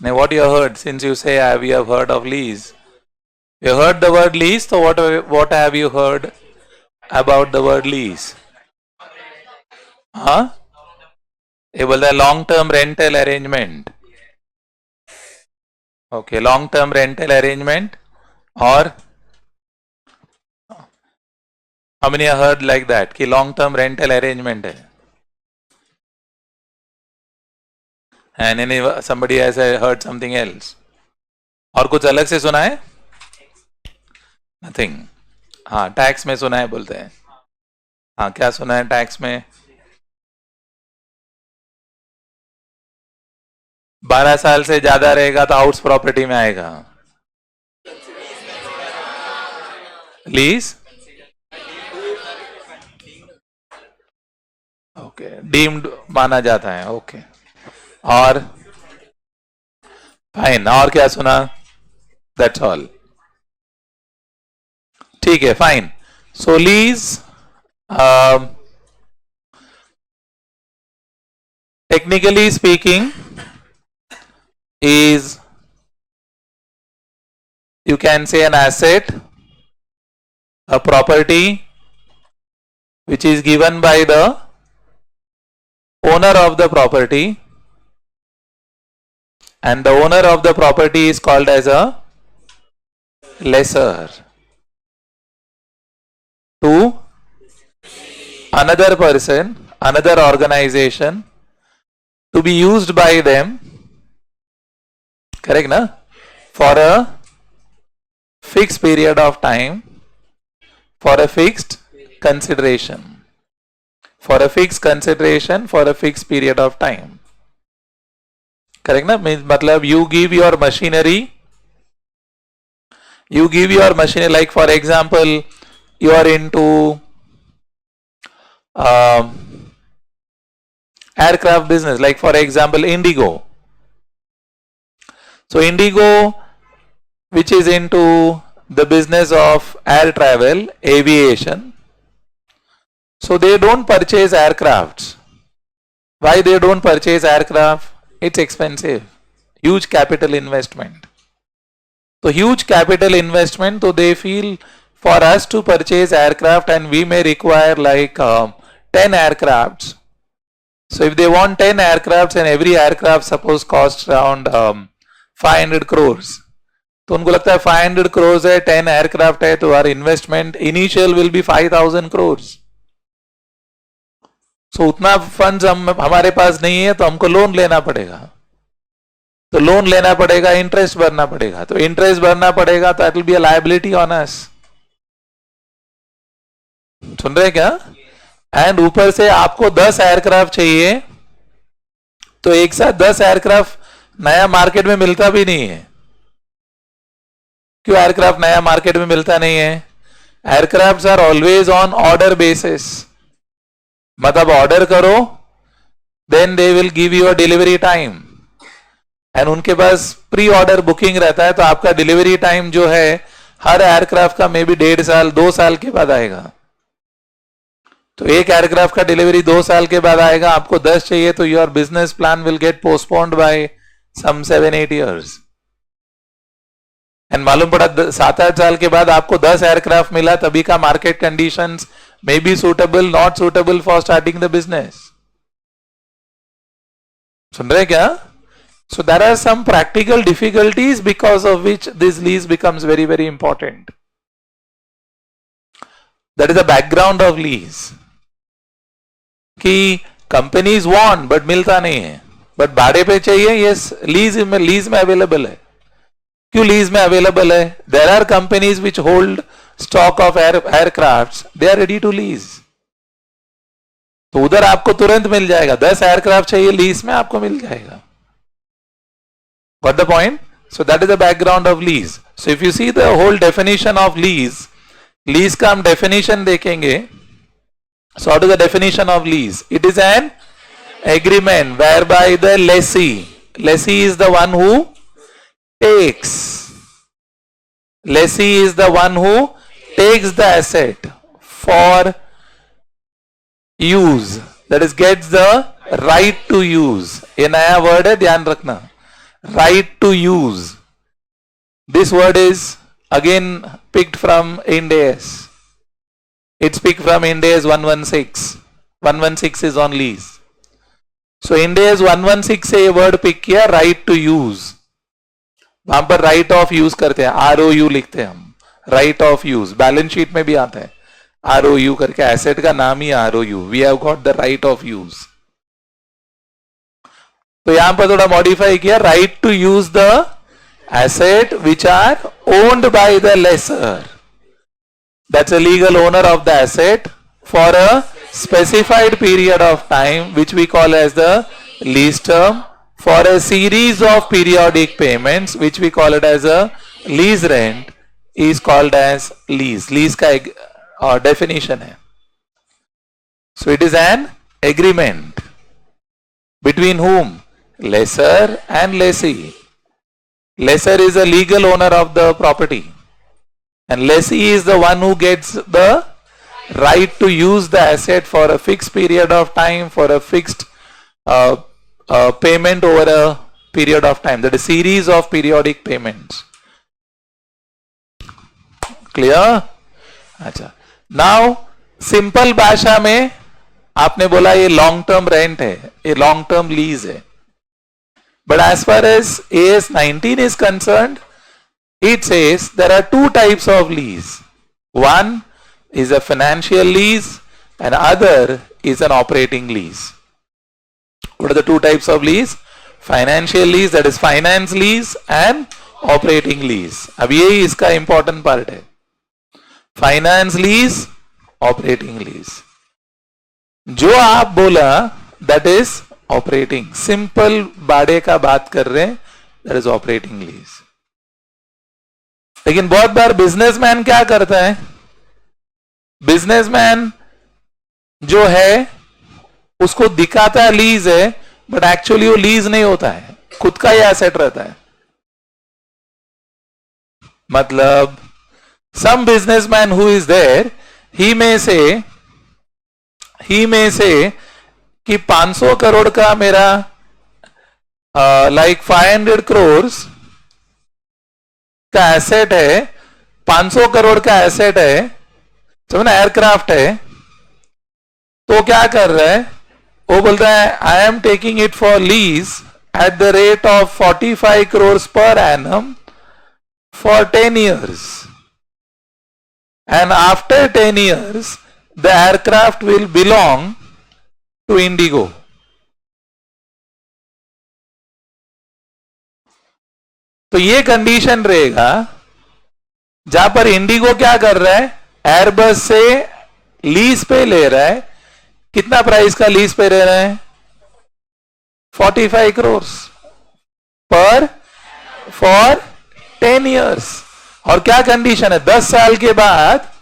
Now what you heard, since you say we have heard of lease, you heard the word lease, so what have you heard about the word lease? हाँ, ये बोलता है long term rental arrangement. Okay, long term rental arrangement. और how many heard like that कि long term rental arrangement है? And somebody has heard something else? और कुछ अलग से सुना है? नथिंग. हाँ, टैक्स में सुना है बोलते हैं. हाँ, क्या सुना है टैक्स में? 12 साल से ज्यादा रहेगा तो हाउस प्रॉपर्टी में आएगा. लीज. ओके, डीम्ड माना जाता है. ओके, और फाइन. और क्या सुना? That's all. ठीक है, fine. So lease technically speaking is, you can say, an asset, a property which is given by the owner of the property, and the owner of the property is called as a lessor to another person, another organization, to be used by them, correct na, for a fixed period of time, for a fixed consideration, for a fixed consideration, for a fixed period of time. Correct na? Means matlab you give your machinery, like for example you are into aircraft business, like for example Indigo. So Indigo, which is into the business of air travel, aviation, so they don't purchase aircrafts. Why they don't purchase aircraft? It's expensive, huge capital investment. So huge capital investment, so they feel for us to purchase aircraft, and we may require like 10 aircrafts. So if they want 10 aircrafts and every aircraft suppose costs around 500 crores, तो उनको लगता है 500 crores है, 10 aircraft है, तो our investment initial will be 5,000 crores. So उतना funds हमारे पास नहीं है, तो हमको लोन लेना पड़ेगा. तो लोन लेना पड़ेगा, इंटरेस्ट भरना पड़ेगा. तो इंटरेस्ट भरना पड़ेगा, तो that will be a liability on us. सुन रहे क्या? एंड ऊपर से आपको 10 एयरक्राफ्ट चाहिए, तो एक साथ 10 एयरक्राफ्ट नया मार्केट में मिलता भी नहीं है. क्यों एयरक्राफ्ट नया मार्केट में मिलता नहीं है? Aircraft are always on order basis. मतलब ऑर्डर करो, then they will give you a delivery time, and उनके पास प्री ऑर्डर बुकिंग रहता है. तो आपका डिलीवरी टाइम जो है हर एयरक्राफ्ट का मे बी 1.5 साल 2 साल के बाद आएगा. तो एक एयरक्राफ्ट का डिलीवरी 2 साल के बाद आएगा. आपको 10 चाहिए, तो your business plan will get postponed by some 7-8 years. And मालूम पड़ा 7-8 साल के बाद आपको 10 एयरक्राफ्ट मिला, तभी का market conditions may be suitable, not suitable for starting the business. सुन रहे क्या? So there are some practical difficulties because of which this lease becomes very, very important. That is the background of lease. कि companies want but मिलता नहीं है, but भाड़े पे चाहिए. yes, लीज में अवेलेबल है. क्यों लीज में अवेलेबल है? There are companies which hold stock of aircrafts, they are ready to lease. तो उधर आपको तुरंत मिल जाएगा. 10 एयरक्राफ्ट चाहिए, लीज में आपको मिल जाएगा. Got the point? So that is the background of lease. So if you see the whole definition of lease का हम definition देखेंगे. So what is the definition of lease? It is an agreement whereby the lessee is the one who takes. Lessee is the one who takes the asset for use. That is gets the right to use. ये नया word है, ध्यान रखना. right to use. This word is again picked from Ind AS. It's picked from Ind AS 116. 116 is on lease. So Ind AS 116 से ये word pick किया, right to use. वहां पर right of use करते हैं, ROU लिखते हैं हम, right of use. Balance sheet में भी आता है ROU करके, एसेट का नाम ही ROU. We have got the right of use. तो यहां पर थोड़ा मॉडिफाई किया, right to use the asset which are owned by the lessor. That's a legal owner of the asset for a specified period of time, which we call as the lease term, for a series of periodic payments, which we call it as a lease rent, is called as lease. Lease का एक definition है. So it is an agreement between whom? Lessor and lessee. Lessor is a legal owner of the property, and lessee is the one who gets the right to use the asset for a fixed period of time, for a fixed payment over a period of time. That is series of periodic payments. Clear? अच्छा. Now simple भाषा में आपने बोला ये long term rent है, ये long term lease है. But as far as AS 19 is concerned, it says there are two types of lease. One is a financial lease and other is an operating lease. What are the two types of lease? Financial lease, that is finance lease, and operating lease. अब यही इसका important part है. Finance lease, operating lease. जो आप बोला that is operating. Simple बाड़े का बात कर रहे हैं, that is operating lease. लेकिन बहुत बार बिजनेसमैन क्या करता है? बिजनेसमैन जो है उसको दिखाता है लीज है, बट एक्चुअली वो लीज नहीं होता है, खुद का ही एसेट रहता है. मतलब सम बिजनेसमैन हु इज देयर, ही में से कि 500 करोड़ का मेरा लाइक 500 करोड़ का एसेट है, 500 करोड़ का एसेट है, समझना एयरक्राफ्ट है, तो क्या कर रहा है? वो बोलता है I am taking it for lease at the rate of 45 crore per annum for 10 years, and after 10 years the aircraft will belong to Indigo. तो ये कंडीशन रहेगा जहां पर इंडिगो क्या कर रहा है? एयरबस से लीज पे ले रहा है. कितना प्राइस का लीज पे ले रहा है? 45 करोड़ पर फॉर 10 years. और क्या कंडीशन है? 10 साल के बाद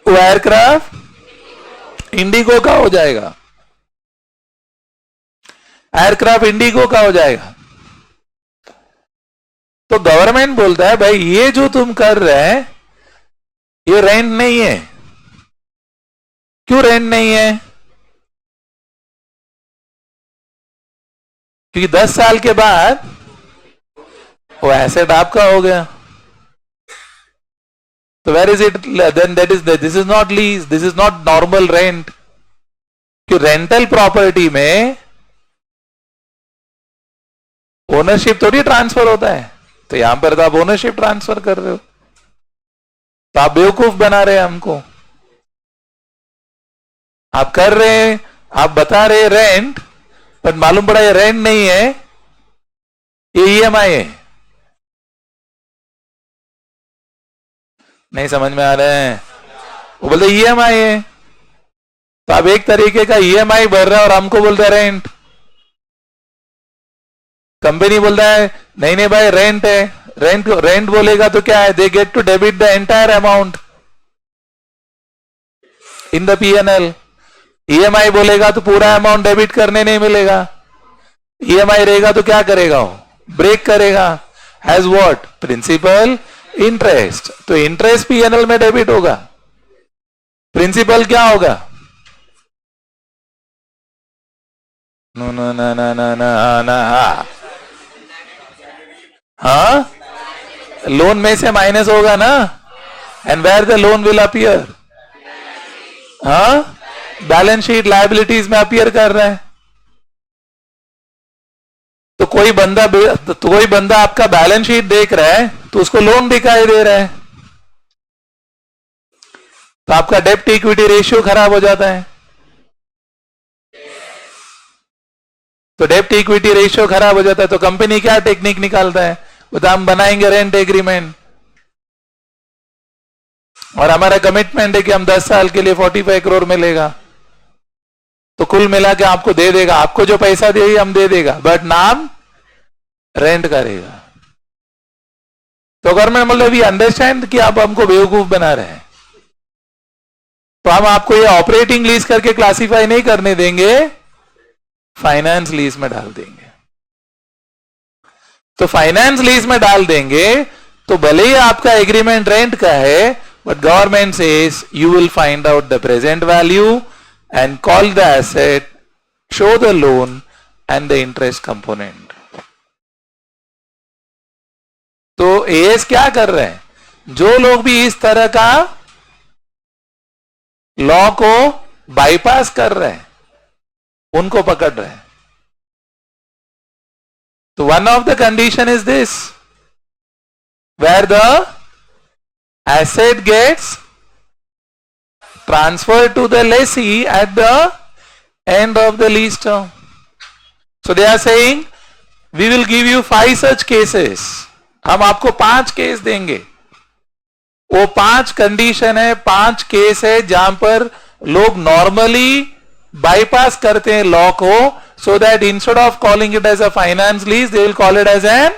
वो एयरक्राफ्ट इंडिगो का हो जाएगा. एयरक्राफ्ट इंडिगो का हो जाएगा. तो गवर्नमेंट बोलता है भाई ये जो तुम कर रहे हैं ये रेंट नहीं है. क्यों रेंट नहीं है? क्योंकि 10 साल के बाद वो एसेट आपका हो गया. तो where is it then? This is not lease, this is not normal rent. कि रेंटल प्रॉपर्टी में ओनरशिप थोड़ी ट्रांसफर होता है. तो यहां पर तो आप ओनरशिप ट्रांसफर कर रहे हो, तो आप बेवकूफ बना रहे हैं हमको. आप कर रहे हैं, आप बता रहे रेंट, पर मालूम पड़ा ये रेंट नहीं है, ये ईएमआई है. नहीं समझ में आ रहे हैं? वो बोलते ईएमआई है. तो आप एक तरीके का ईएमआई भर रहे हैं और हमको बोलते हैं रेंट. कंपनी बोलता है नहीं नहीं भाई रेंट है. रेंट बोलेगा तो क्या है? They get to debit the entire amount in the PNL. EMI बोलेगा तो पूरा अमाउंट डेबिट करने नहीं मिलेगा. ईएमआई रहेगा तो क्या करेगा? वो ब्रेक करेगा. Has what? Principal interest. तो इंटरेस्ट पीएनएल में डेबिट होगा, प्रिंसिपल क्या होगा? नो नो ना ना ना ना ना हाँ, लोन में से माइनस होगा ना, and where the loan will appear, हाँ, बैलेंस शीट लायबिलिटीज में अपीयर कर रहे हैं। तो कोई बंदा आपका बैलेंस शीट देख रहा है तो उसको लोन दिखाई दे रहा है, तो आपका डेप्ट इक्विटी रेशियो खराब हो जाता है। तो डेप्ट इक्विटी रेशियो खराब हो जाता है, तो कंपनी क्या टेक्निक निकालता है, बता हम बनाएंगे रेंट एग्रीमेंट, और हमारा कमिटमेंट है कि हम 10 साल के लिए 45 करोड़ मिलेगा, तो कुल मिला के आपको दे देगा, आपको जो पैसा देगी हम दे देगा, बट नाम रेंट करेगा। तो गवर्नमेंट बोले वी अंडरस्टैंड कि आप हमको बेवकूफ बना रहे हैं, तो हम आपको ये ऑपरेटिंग लीज करके क्लासिफाई नहीं करने देंगे, फाइनेंस लीज में डाल देंगे। तो फाइनेंस लीज में डाल देंगे तो भले ही आपका एग्रीमेंट रेंट का है, but government says you will find out the present value and call the asset, show the loan and the interest component. तो एएस क्या कर रहे हैं, जो लोग भी इस तरह का लॉ को बाईपास कर रहे हैं उनको पकड़ रहे हैं। तो one of the condition is this, where the asset gets transferred to the lessee at the end of the lease term. So they are saying we will give you 5 such cases, हम आपको 5 case देंगे। वो 5 condition है, 5 case है जहां पर लोग normally bypass करते हैं लॉ को, so that instead of calling it as a finance lease they will call it as an,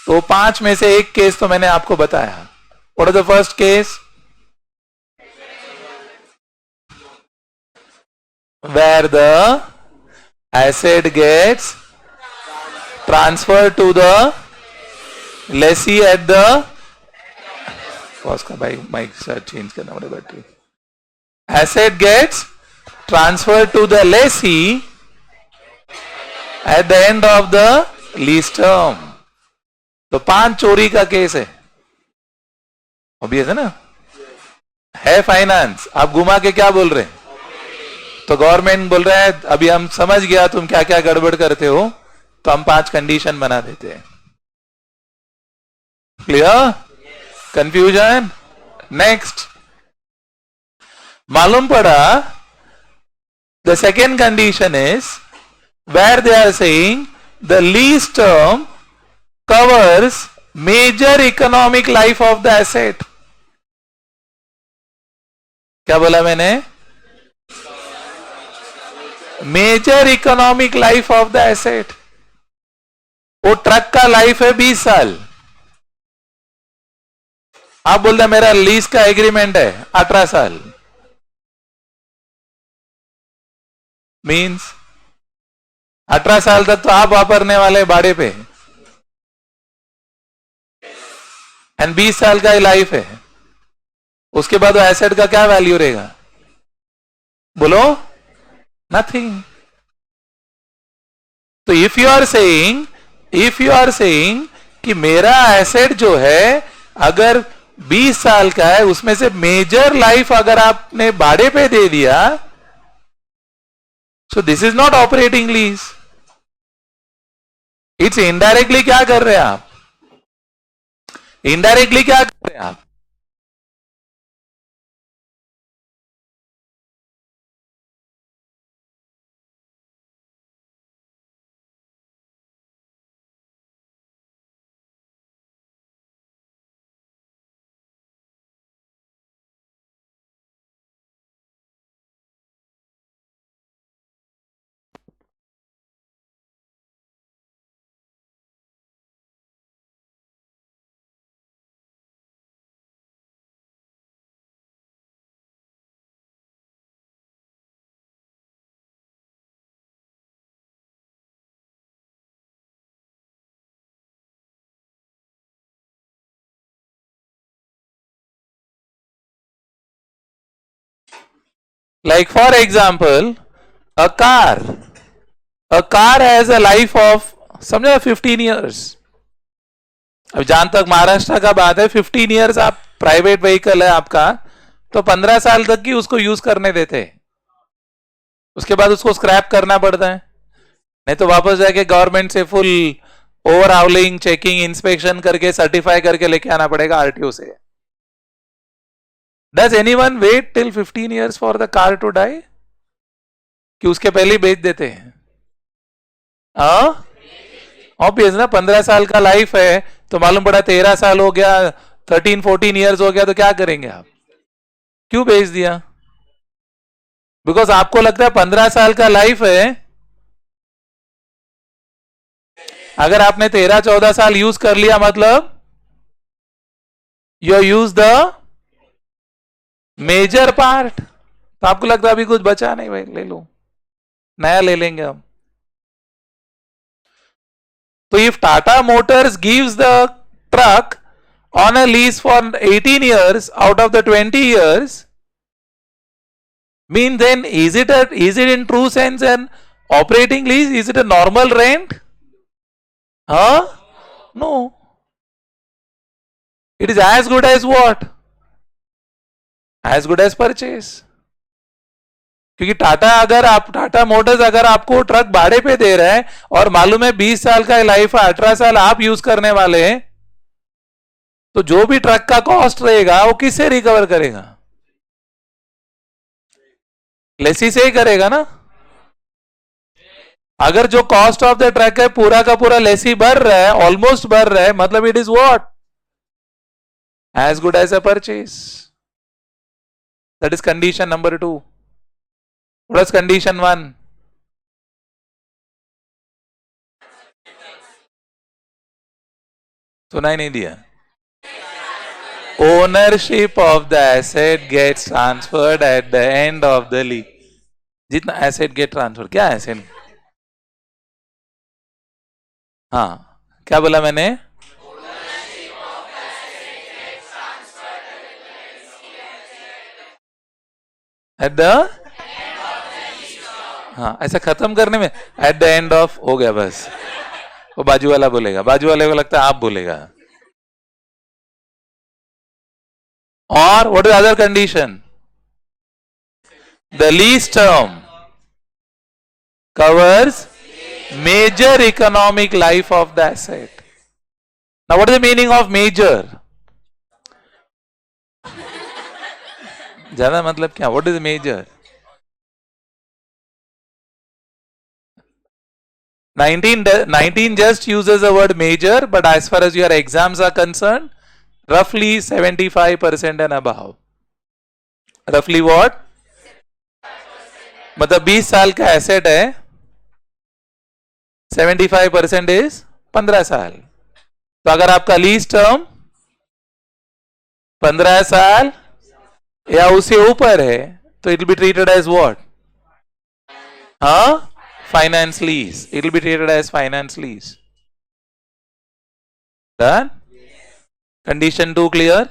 तो 5 में से एक केस तो मैंने आपको बताया। What is the first case? Where the asset gets transferred to the lessee at the, का भाई माइक चेंज करना पड़ेगा battery. Asset gets transferred to the lessee at the end of the lease term. तो 5 चोरी का case है, obvious है ना, है फाइनेंस, आप घुमा के क्या बोल रहे हैं, तो गवर्नमेंट बोल रहा है अभी हम समझ गया तुम क्या क्या गड़बड़ करते हो, तो हम 5 कंडीशन बना देते हैं। Clear, confusion? नेक्स्ट, मालूम पड़ा the second condition is where they are saying the lease term covers major economic life of the asset. क्या बोला मैंने, major economic life of the asset. वो ट्रक का लाइफ है 20 साल, आप बोलते मेरा लीज का एग्रीमेंट है 18 साल, मींस 18 साल तक तो आप वापरने वाले भाड़े पे, एंड 20 साल का ही लाइफ है, उसके बाद एसेट का क्या वैल्यू रहेगा, बोलो, नथिंग। तो इफ यू आर सेइंग कि मेरा एसेट जो है अगर 20 साल का है, उसमें से मेजर लाइफ अगर आपने भाड़े पे दे दिया, so this is not operating lease, it's indirectly क्या कर रहे हैं आप, इनडायरेक्टली क्या कर रहे हैं आप, like for example a car, a car has a life of, समझो 15 ईयर्स। अब जहां तक महाराष्ट्र का बात है, 15 ईयर्स आप प्राइवेट व्हीकल है आपका, तो 15 साल तक की उसको यूज करने देते हैं, उसके बाद उसको स्क्रैप करना पड़ता है, नहीं तो वापस जाके गवर्नमेंट से full overhauling, checking, inspection करके सर्टिफाई करके लेके आना पड़ेगा आरटीओ से। Does anyone wait till 15 years for the car to die, कि उसके पहले ही बेच देते हैं? ऑब्वियस ना, 15 साल का लाइफ है तो मालूम पड़ा 13 साल हो गया, 13-14 ईयर्स हो गया, तो क्या करेंगे आप? क्यों बेच दिया? बिकॉज आपको लगता है 15 साल का लाइफ है, अगर आपने 13-14 साल यूज कर लिया मतलब you use the major part, तो आपको लगता है अभी कुछ बचा नहीं भाई, ले लो, नया ले लेंगे हम। तो if Tata Motors gives the truck on a lease for 18 years out of the 20 years, mean then is it in true sense an operating lease? Is it a normal rent? No. It is as good as what? As good as purchase. क्योंकि Tata Motors अगर आपको truck भाड़े पे दे रहा है और मालूम है 20 साल का लाइफ है, 18 साल आप यूज करने वाले हैं, तो जो भी ट्रक का कॉस्ट रहेगा वो किससे रिकवर करेगा? लेसी से ही करेगा ना। अगर जो कॉस्ट ऑफ द ट्रक है पूरा का पूरा लेसी भर रहा है, ऑलमोस्ट भर रहा है, मतलब it is what? As good as a purchase. That is condition number 2। What is condition 1? सुनाई नहीं दिया? Ownership of the asset gets transferred at the end of the lease. जितना एसेट गेट ट्रांसफर, क्या asset? हाँ, क्या बोला मैंने? At the, हाँ ऐसा खत्म करने में एट द एंड ऑफ हो गया बस, वो बाजू वाला बोलेगा, बाजू वाले को लगता है आप बोलेगा। और what is the other condition? The lease term covers major economic life of the asset. Now what is the meaning of major? ज्यादा मतलब क्या? What is major? 19 just uses the word major, but as far as your exams are concerned, roughly 75% and above. Roughly what? मतलब 20 साल का asset है, 75% is 15 साल। तो अगर आपका लीज टर्म 15 साल या उससे ऊपर है तो it will be treated as what? Finance lease. It will be treated as finance lease. Done? Condition 2 clear?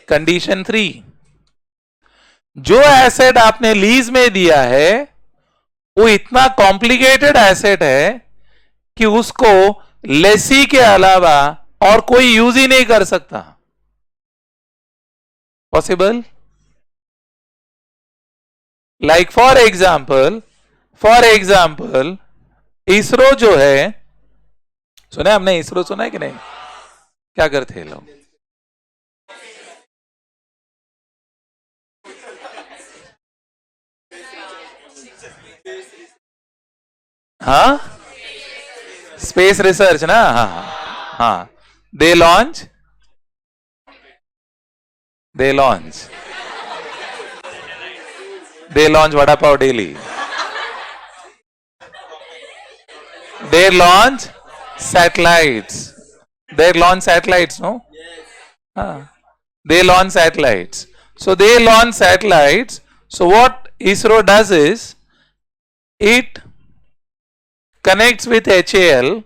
Condition 3, जो एसेट आपने लीज में दिया है वो इतना कॉम्प्लिकेटेड एसेट है कि उसको लेसी के अलावा और कोई यूज ही नहीं कर सकता। Possible? Like for example ISRO जो है, सुना हमने? इसरो सुना है कि नहीं? क्या करते हैं लोग? हाँ, स्पेस रिसर्च ना। हाँ हाँ, they launch vada pav daily, they launch satellites, no? They launch satellites. So they launch satellites. So what ISRO does is it connects with HAL.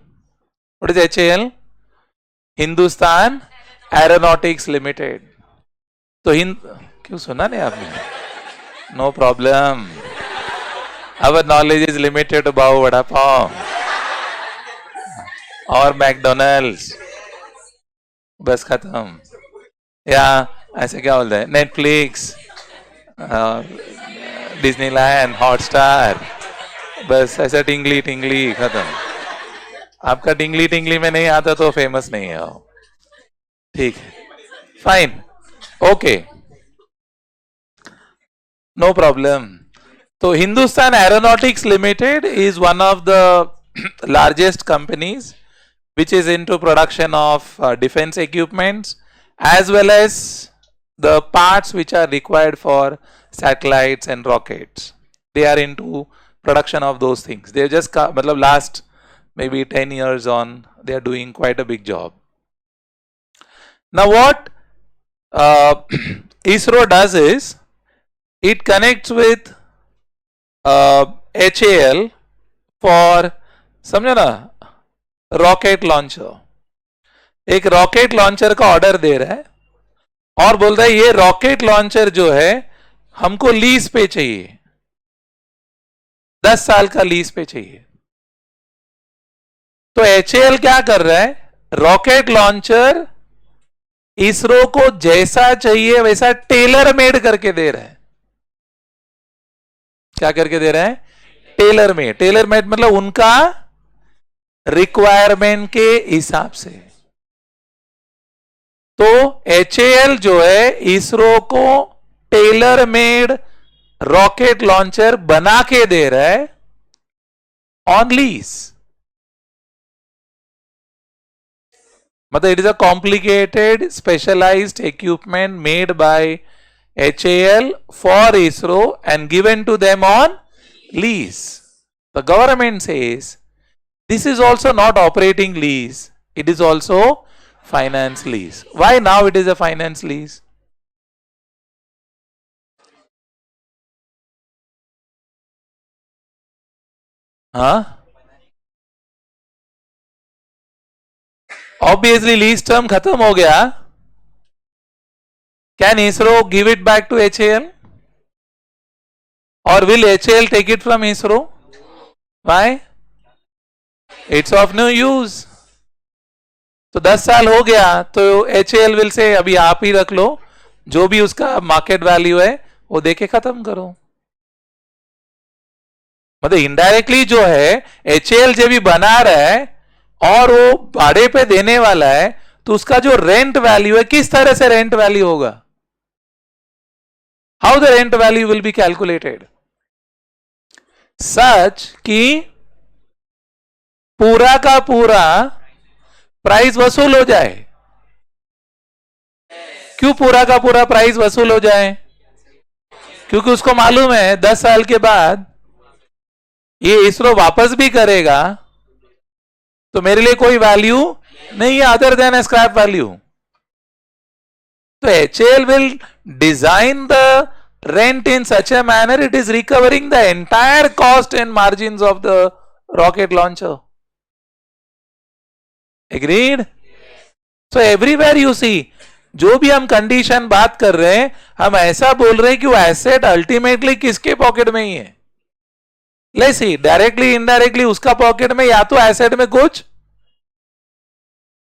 What is HAL? Hindustan Aeronautics Limited. तो क्यों सुना नहीं आपने? No problem, Our knowledge is limited to Bao Vada Pav और McDonald's, बस खत्म. या ऐसे क्या बोलते हैं, नेटफ्लिक्स, डिज्नीलैंड, हॉटस्टार, बस ऐसा टिंगली टिंगली खत्म. आपका टिंगली टिंगली में नहीं आता तो फेमस नहीं है वो. ठीक है, फाइन, ओके, नो प्रॉब्लम. तो Hindustan Aeronautics Limited is one of the largest companies which is into production of defense equipments as well as the parts which are required for satellites and rockets. They are into production of those things. They just matlab last maybe 10 years on, they are doing quite a big job. Now what ISRO does is it connects with HAL for समझो ना, rocket launcher. एक rocket launcher का order दे रहा है और बोल रहा है ये रॉकेट लॉन्चर जो है हमको लीज पे चाहिए, 10 साल का लीज पे चाहिए. तो HAL क्या कर रहा है, रॉकेट लॉन्चर इसरो को जैसा चाहिए वैसा टेलर मेड करके दे रहा है. क्या करके दे रहा है, टेलर मेड. टेलर मेड मतलब उनका रिक्वायरमेंट के हिसाब से. तो HAL जो है इसरो को टेलर मेड रॉकेट लॉन्चर बना के दे रहा है ऑन लीज. मतलब it is a complicated specialised equipment made by HAL for ISRO and given to them on lease. The government says this is also not operating lease, it is also finance lease. Why now it is a finance lease? Huh? Obviously lease term खत्म हो गया. Can ISRO give it back to HAL? Or will HAL take it from ISRO? Why? It's of no use. तो 10 साल हो गया तो HAL will say अभी आप ही रख लो, जो भी उसका मार्केट वैल्यू है वो देके खत्म करो. मतलब इनडायरेक्टली जो है HAL जब भी बना रहा है और वो भाड़े पे देने वाला है तो उसका जो रेंट वैल्यू है किस तरह से रेंट वैल्यू होगा, how the rent value will be calculated such कि पूरा का पूरा प्राइस वसूल हो जाए. क्यों पूरा का पूरा प्राइस वसूल हो जाए, क्योंकि उसको मालूम है 10 साल के बाद ये इसरो वापस भी करेगा तो मेरे लिए कोई वैल्यू नहीं है अदर देन स्क्रैप वैल्यू. तो HAL will design the rent in such a manner it is recovering the entire cost and margins of the rocket launcher. Agreed? So everywhere you see, जो भी हम condition बात कर रहे हैं हम ऐसा बोल रहे हैं कि वो एसेट अल्टीमेटली किसके पॉकेट में ही है. लेट्स सी, डायरेक्टली इनडायरेक्टली उसका पॉकेट में या तो एसेट में कुछ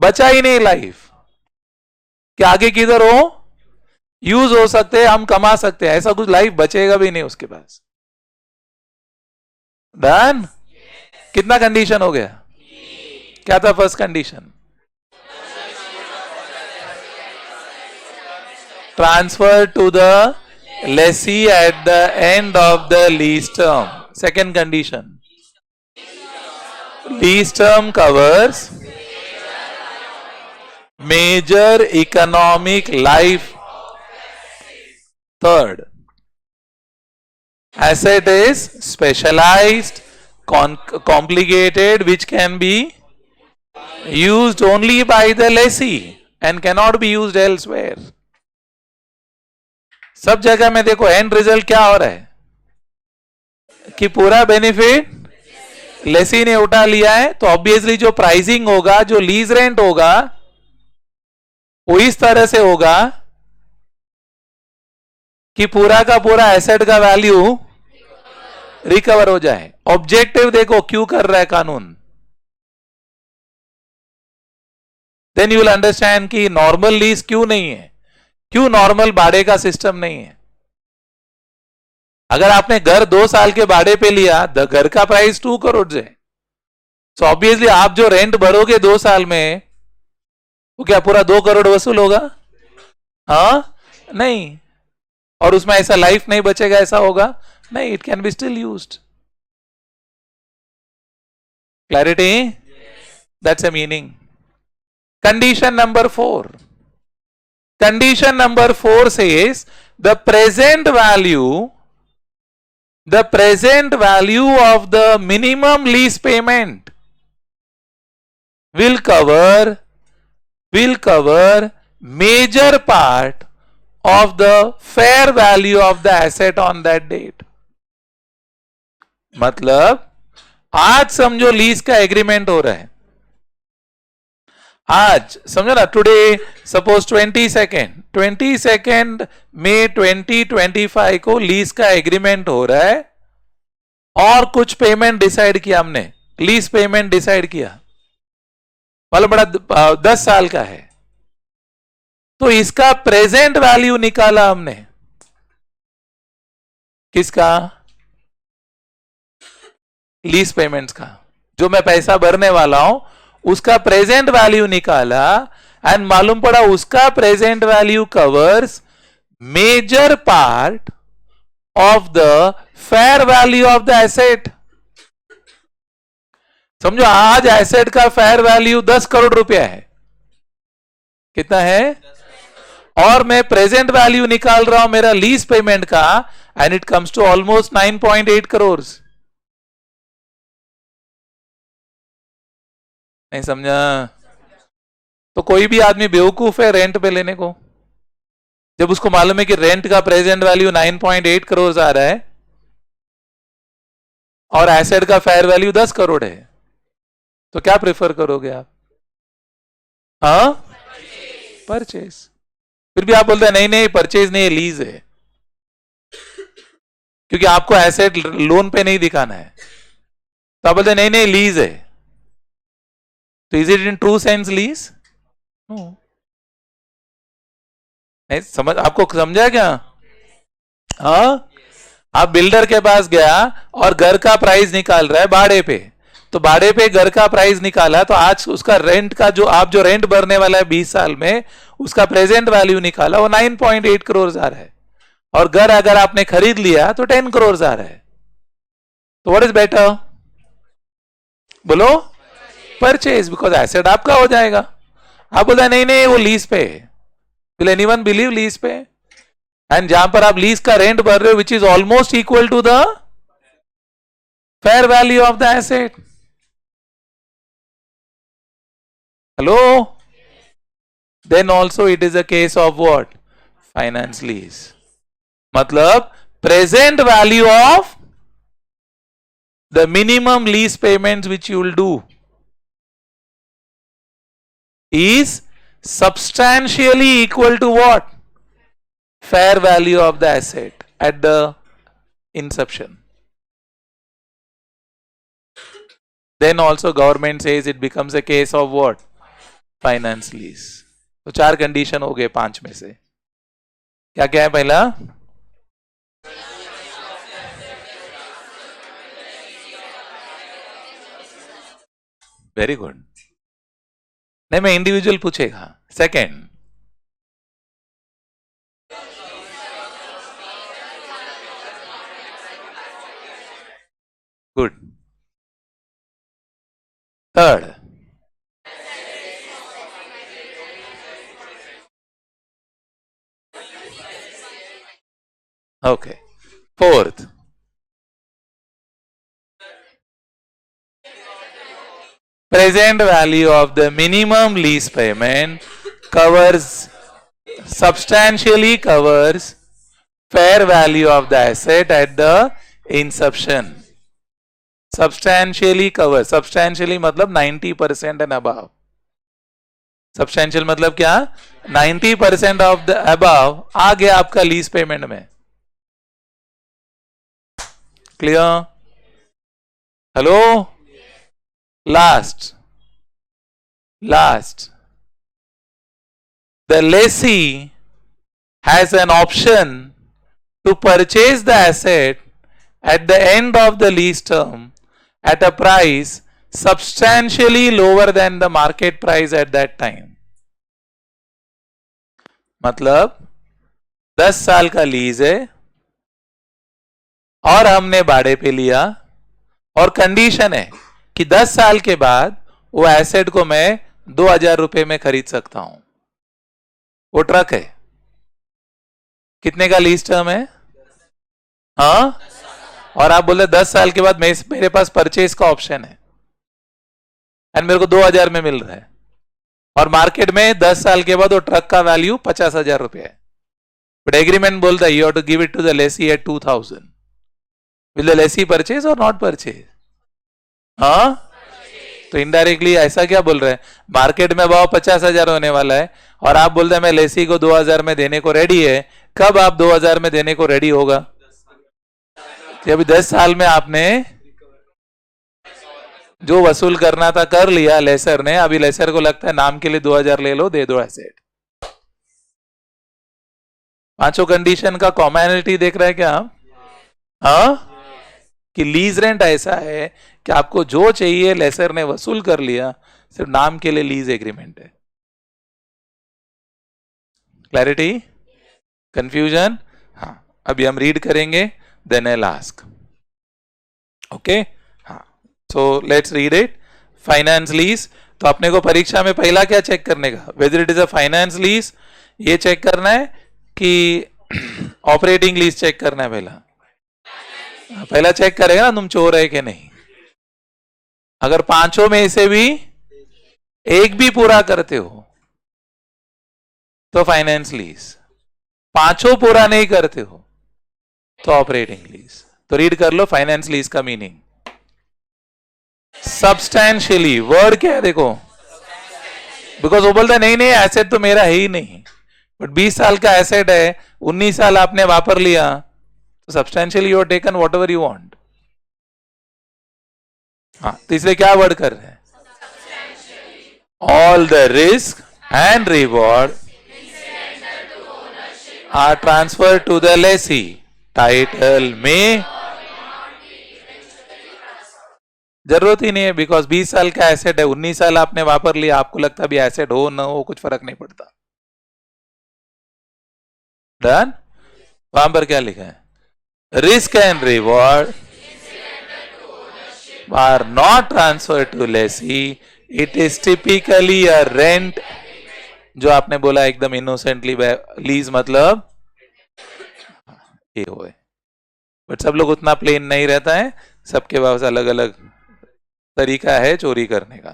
बचा ही नहीं लाइफ कि आगे किधर हो यूज हो सकते हैं, हम कमा सकते हैं, ऐसा कुछ लाइफ बचेगा भी नहीं उसके पास. डन. कितना कंडीशन हो गया, क्या था first condition, transfer to the lessee at the end of the lease term. Second condition, lease term covers major economic life. Third, asset is specialized, complicated, which can be used only by the lessee and cannot be used elsewhere. सब जगह में देखो and result क्या हो रहा है कि पूरा बेनिफिट लेसी ने उठा लिया है. तो ऑब्वियसली जो प्राइसिंग होगा, जो लीज रेंट होगा वो इस तरह से होगा कि पूरा का पूरा एसेट का वैल्यू रिकवर हो जाए। ऑब्जेक्टिव देखो क्यों कर रहा है कानून, देन यू विल अंडरस्टैंड कि नॉर्मल लीज क्यों नहीं है, क्यों नॉर्मल भाड़े का सिस्टम नहीं है। अगर आपने घर 2 साल के भाड़े पे लिया, घर का प्राइस 2 करोड़ है, सो ऑब्वियसली आप जो रेंट भरोगे 2 साल में, वो क्या पूरा 2 करोड़ वसूल होगा? हाँ नहीं। और उसमें ऐसा लाइफ नहीं बचेगा, ऐसा होगा नहीं, it can be still used. Clarity? That's a meaning. Condition number 4, condition number 4 says the present value of the minimum lease payment will cover major part of the fair value of the asset on that date। मतलब आज समझो lease का agreement हो रहा है, आज समझो ना, टुडे सपोज 22 मई 2025 को लीज का एग्रीमेंट हो रहा है, और कुछ पेमेंट डिसाइड किया हमने, लीज पेमेंट डिसाइड किया, मतलब बड़ा 10 साल का है, तो इसका प्रेजेंट वैल्यू निकाला हमने। किसका? लीज पेमेंट्स का, जो मैं पैसा भरने वाला हूं उसका प्रेजेंट वैल्यू निकाला, एंड मालूम पड़ा उसका present value covers major part of the fair value of the asset. समझो आज एसेट का फेयर वैल्यू 10 करोड़ रुपया है, कितना है? और मैं प्रेजेंट वैल्यू निकाल रहा हूं मेरा लीज पेमेंट का, and it comes to almost 9.8 crore. नहीं समझा? तो कोई भी आदमी बेवकूफ है रेंट पे लेने को, जब उसको मालूम है कि रेंट का प्रेजेंट वैल्यू 9.8 करोड़ आ रहा है और एसेट का फेयर वैल्यू 10 करोड़ है, तो क्या प्रेफर करोगे आप? हाँ, परचेज। फिर भी आप बोलते हैं नहीं नहीं परचेज नहीं, लीज है, क्योंकि आपको एसेट लोन पे नहीं दिखाना है, तो आप बोलते हैं नहीं नहीं लीज है। तो is it in true sense lease? No. नहीं समझ, आपको समझा क्या? हाँ, आप बिल्डर के पास गया और घर का प्राइस निकाल रहा है भाड़े पे, तो भाड़े पे घर का प्राइस निकाला, तो आज उसका रेंट का जो आप जो रेंट भरने वाला है 20 साल में, उसका प्रेजेंट वैल्यू निकाला, वो 9.8 करोड़ आ रहा है, और घर अगर आपने खरीद लिया तो 10 करोड़ आ रहा है। तो व्हाट इज बेटर? बोलो परचेज, बिकॉज एसेट आपका हो जाएगा। आप बोलते नहीं नहीं वो लीज पे, विल एनीवन बिलीव लीज पे? एंड जहां पर आप लीज का रेंट भर रहे हो which is almost equal to the fair value of the asset. Hello? Then also it is a case of what? Finance lease. मतलब present value of the minimum lease payment which you will do is substantially equal to what? Fair value of the asset at the inception. Then also government says it becomes a case of what? Finance lease. तो 4 condition हो गए 5 में से। क्या क्या है? पहला very good, नहीं मैं इंडिविजुअल पूछेगा। Second, good. Third, okay. Fourth, present value of the minimum lease payment substantially covers fair value of the asset at the inception. Substantially covers, substantially मतलब 90% and above. Substantial मतलब क्या? 90% of the above आ गया आपका lease payment में। Clear? Hello, last the lessee has an option to purchase the asset at the end of the lease term at a price substantially lower than the market price at that time. मतलब 10 साल का lease है और हमने भाड़े पे लिया और कंडीशन है कि 10 साल के बाद वो एसेट को मैं 2000 रुपए में खरीद सकता हूं. वो ट्रक है, कितने का लीज टर्म है? हाँ, और आप बोले 10 साल के बाद मेरे पास परचेज का ऑप्शन है एंड मेरे को 2000 में मिल रहा है और मार्केट में 10 साल के बाद वो ट्रक का वैल्यू 50,000 रुपए है. बट एग्रीमेंट बोलता है you have to give it to the lessee at 2000. Will the lessee purchase और नॉट परचेज? हाँ, तो इनडायरेक्टली ऐसा क्या बोल रहे हैं, मार्केट में भाव 50,000 होने वाला है और आप बोलते हैं मैं लेसी को 2000 में देने को रेडी है. कब आप 2000 में देने को रेडी होगा? कि अभी 10 साल में आपने जो वसूल करना था कर लिया लेसर ने. अभी लेसर को लगता है नाम के लिए 2000 ले लो, दे दो एसेट. पांचों कंडीशन का कॉमनिटी देख रहे हैं क्या हम? हाँ, कि लीज रेंट ऐसा है कि आपको जो चाहिए लेसर ने वसूल कर लिया, सिर्फ नाम के लिए लीज एग्रीमेंट है. क्लैरिटी? कंफ्यूजन? हाँ, अभी हम रीड करेंगे, देन आई आस्क. ओके, हाँ, so let's read it. Finance lease, तो अपने को परीक्षा में पहला क्या चेक करने का, whether it is a finance lease, ये चेक करना है कि ऑपरेटिंग लीज चेक करना है. पहला चेक करेगा ना तुम चोर है कि नहीं. अगर पांचों में से भी एक भी पूरा करते हो तो फाइनेंस लीज, पांचों पूरा नहीं करते हो तो ऑपरेटिंग लीज. तो रीड कर लो फाइनेंस लीज का मीनिंग. सब्सटैंशियली वर्ड क्या है देखो, बिकॉज वो बोलता है नहीं नहीं एसेट तो मेरा है ही नहीं, बट 20 साल का एसेट है, 19 साल आपने वापर लिया, तो substantially you have taken whatever you want. हाँ, तो इसलिए क्या वर्ड कर रहे हैं, all the risk and reward are transfer to the lessee. Title में जरूरत ही नहीं है, बिकॉज 20 साल का एसेट है, 19 साल आपने वापर लिया, आपको लगता भी एसेट हो ना हो कुछ फर्क नहीं पड़ता. डन. वहां पर क्या लिखा है, risk and reward are not transfer to lessee, it is typically a rent. जो आपने बोला एकदम इनोसेंटली, लीज मतलब ये हो, बट सब लोग उतना प्लेन नहीं रहता है, सबके पास अलग अलग तरीका है चोरी करने का.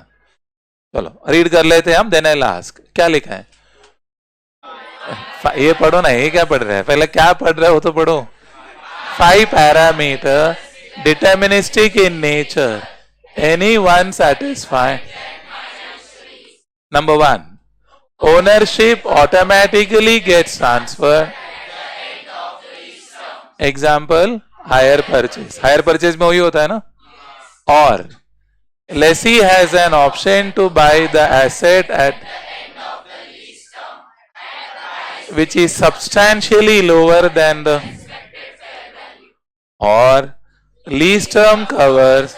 चलो रीड कर लेते हैं हम, देन आई आस्क. क्या लिखा है, ये पढ़ो ना, ये क्या पढ़ रहे हैं, पहले क्या पढ़ रहे हो तो पढ़ो. 5 parameter deterministic in nature, any one satisfy. Number 1, ownership automatically gets transferred. Example hire purchase, hire purchase में वही होता है ना. और lessee has an option to buy the asset at which is substantially lower than the, or lease term covers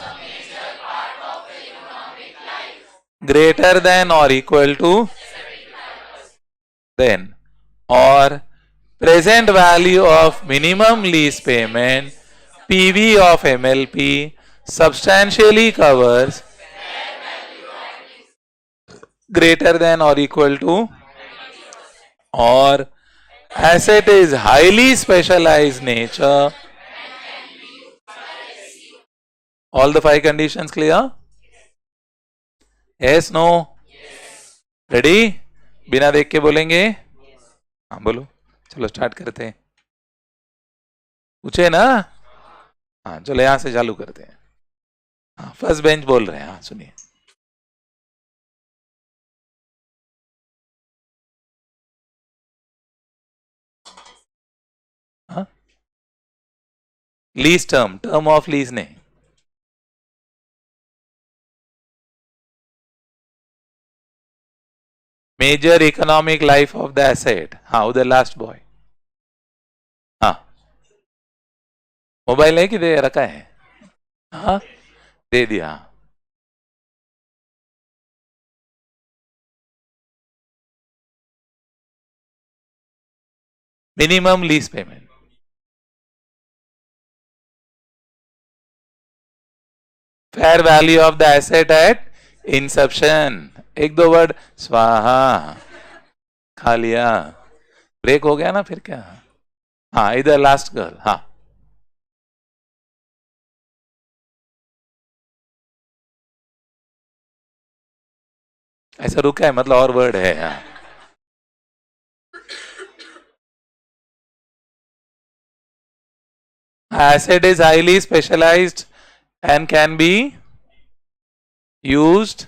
greater than or equal to, then, or present value of minimum lease payment PV of MLP substantially covers greater than or equal to, or asset is highly specialized nature. All the 5 conditions clear? Yes, no? Ready? बिना देख के बोलेंगे. हाँ बोलो, चलो start करते हैं. पूछे ना? हाँ चलो यहां से चालू करते हैं. हाँ फर्स्ट बेंच बोल रहे हैं, हाँ सुनिए. हाँ, lease term, term of lease नहीं, major economic life of the asset. हाँ उधर लास्ट बॉय. हाँ मोबाइल है कि दे रखा है? हाँ दे दिया. Minimum lease payment. Fair value of the asset eight Inception. एक दो वर्ड स्वाहा खा लिया. ब्रेक हो गया ना फिर क्या. हाँ इधर लास्ट गर्ल. हाँ ऐसा रुका है मतलब और वर्ड है. हाँ asset is highly specialized and can be used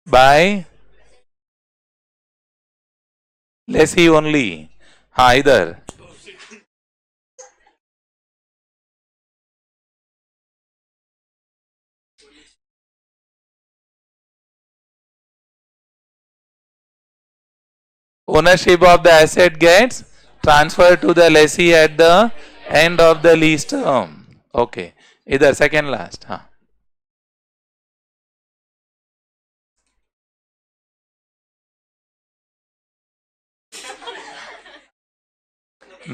by lessee only. हाँ इधर ownership of the asset gets transferred to the lessee at the end of the lease term. Okay इधर second last. हाँ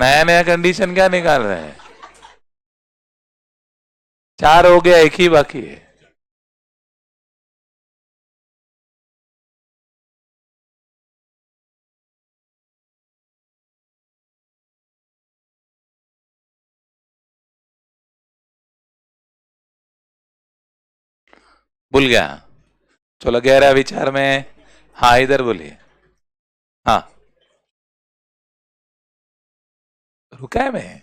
नया नया condition क्या निकाल रहे हैं. 4 हो गया, एक ही बाकी है. भूल गया. चलो गहरा विचार में. हाँ इधर बोलिए. हाँ रुका है मैं.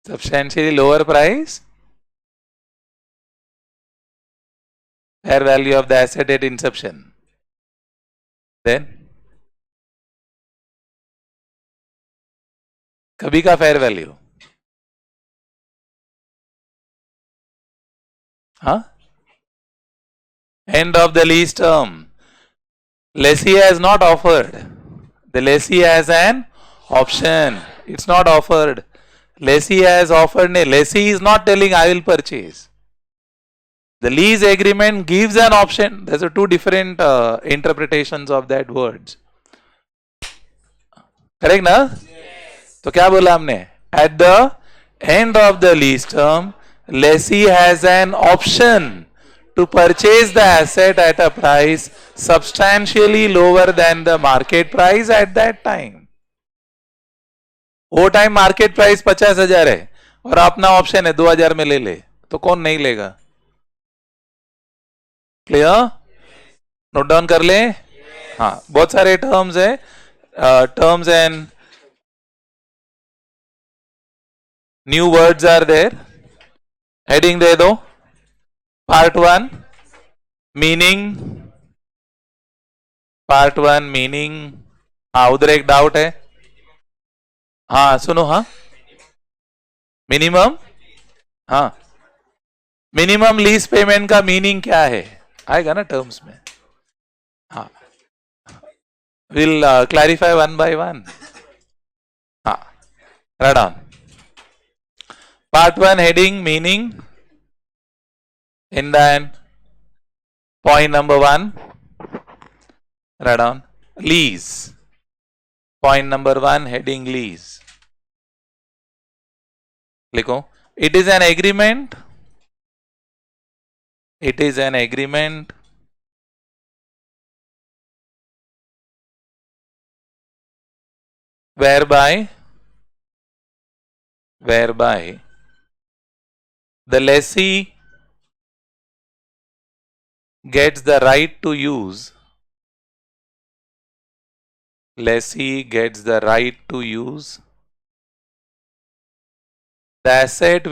substantially lower price, fair value of the asset at inception. Then कभी का fair value. हाँ end of the lease term. Lessee has not offered. The lessee has an option. It's not offered. Lessee has offered. Lessee is not telling I will purchase. The lease agreement gives an option. There's two different interpretations of that words. Correct ना? तो क्या बोला हमने? At the end of the lease term, lessee has an option to purchase the asset at a price substantially lower than the market price at that time. वो time market price 50,000 है और अपना option है 2,000 में ले ले, तो कौन नहीं लेगा? क्लियर? नोट डाउन कर ले. हाँ बहुत सारे टर्म्स है. Terms and new words are there. Heading दे दो. Part 1 meaning. Part 1 meaning. हाँ उधर एक डाउट है. हाँ सुनो. हाँ मिनिमम. हाँ मिनिमम लीज पेमेंट का मीनिंग क्या है आएगा ना टर्म्स में. हाँ will clarify one by one. हाँ right on. Part 1 heading meaning. and then point number 1 write down lease. Point number 1 heading lease. लिखो. It is an agreement. It is an agreement whereby the lessee gets the right to use. Lessee gets the right to use the asset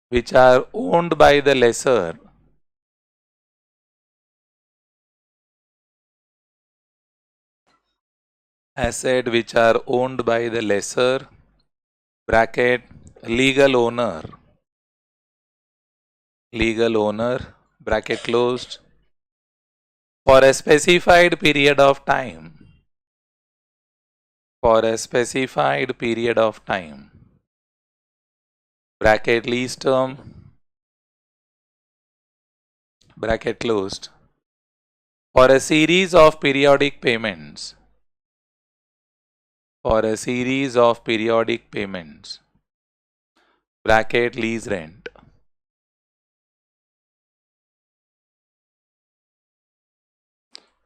which are owned by the lessor asset which are owned by the lessor, bracket legal owner, bracket closed, for a specified period of time, bracket lease term, bracket closed, for a series of periodic payments, bracket lease rent.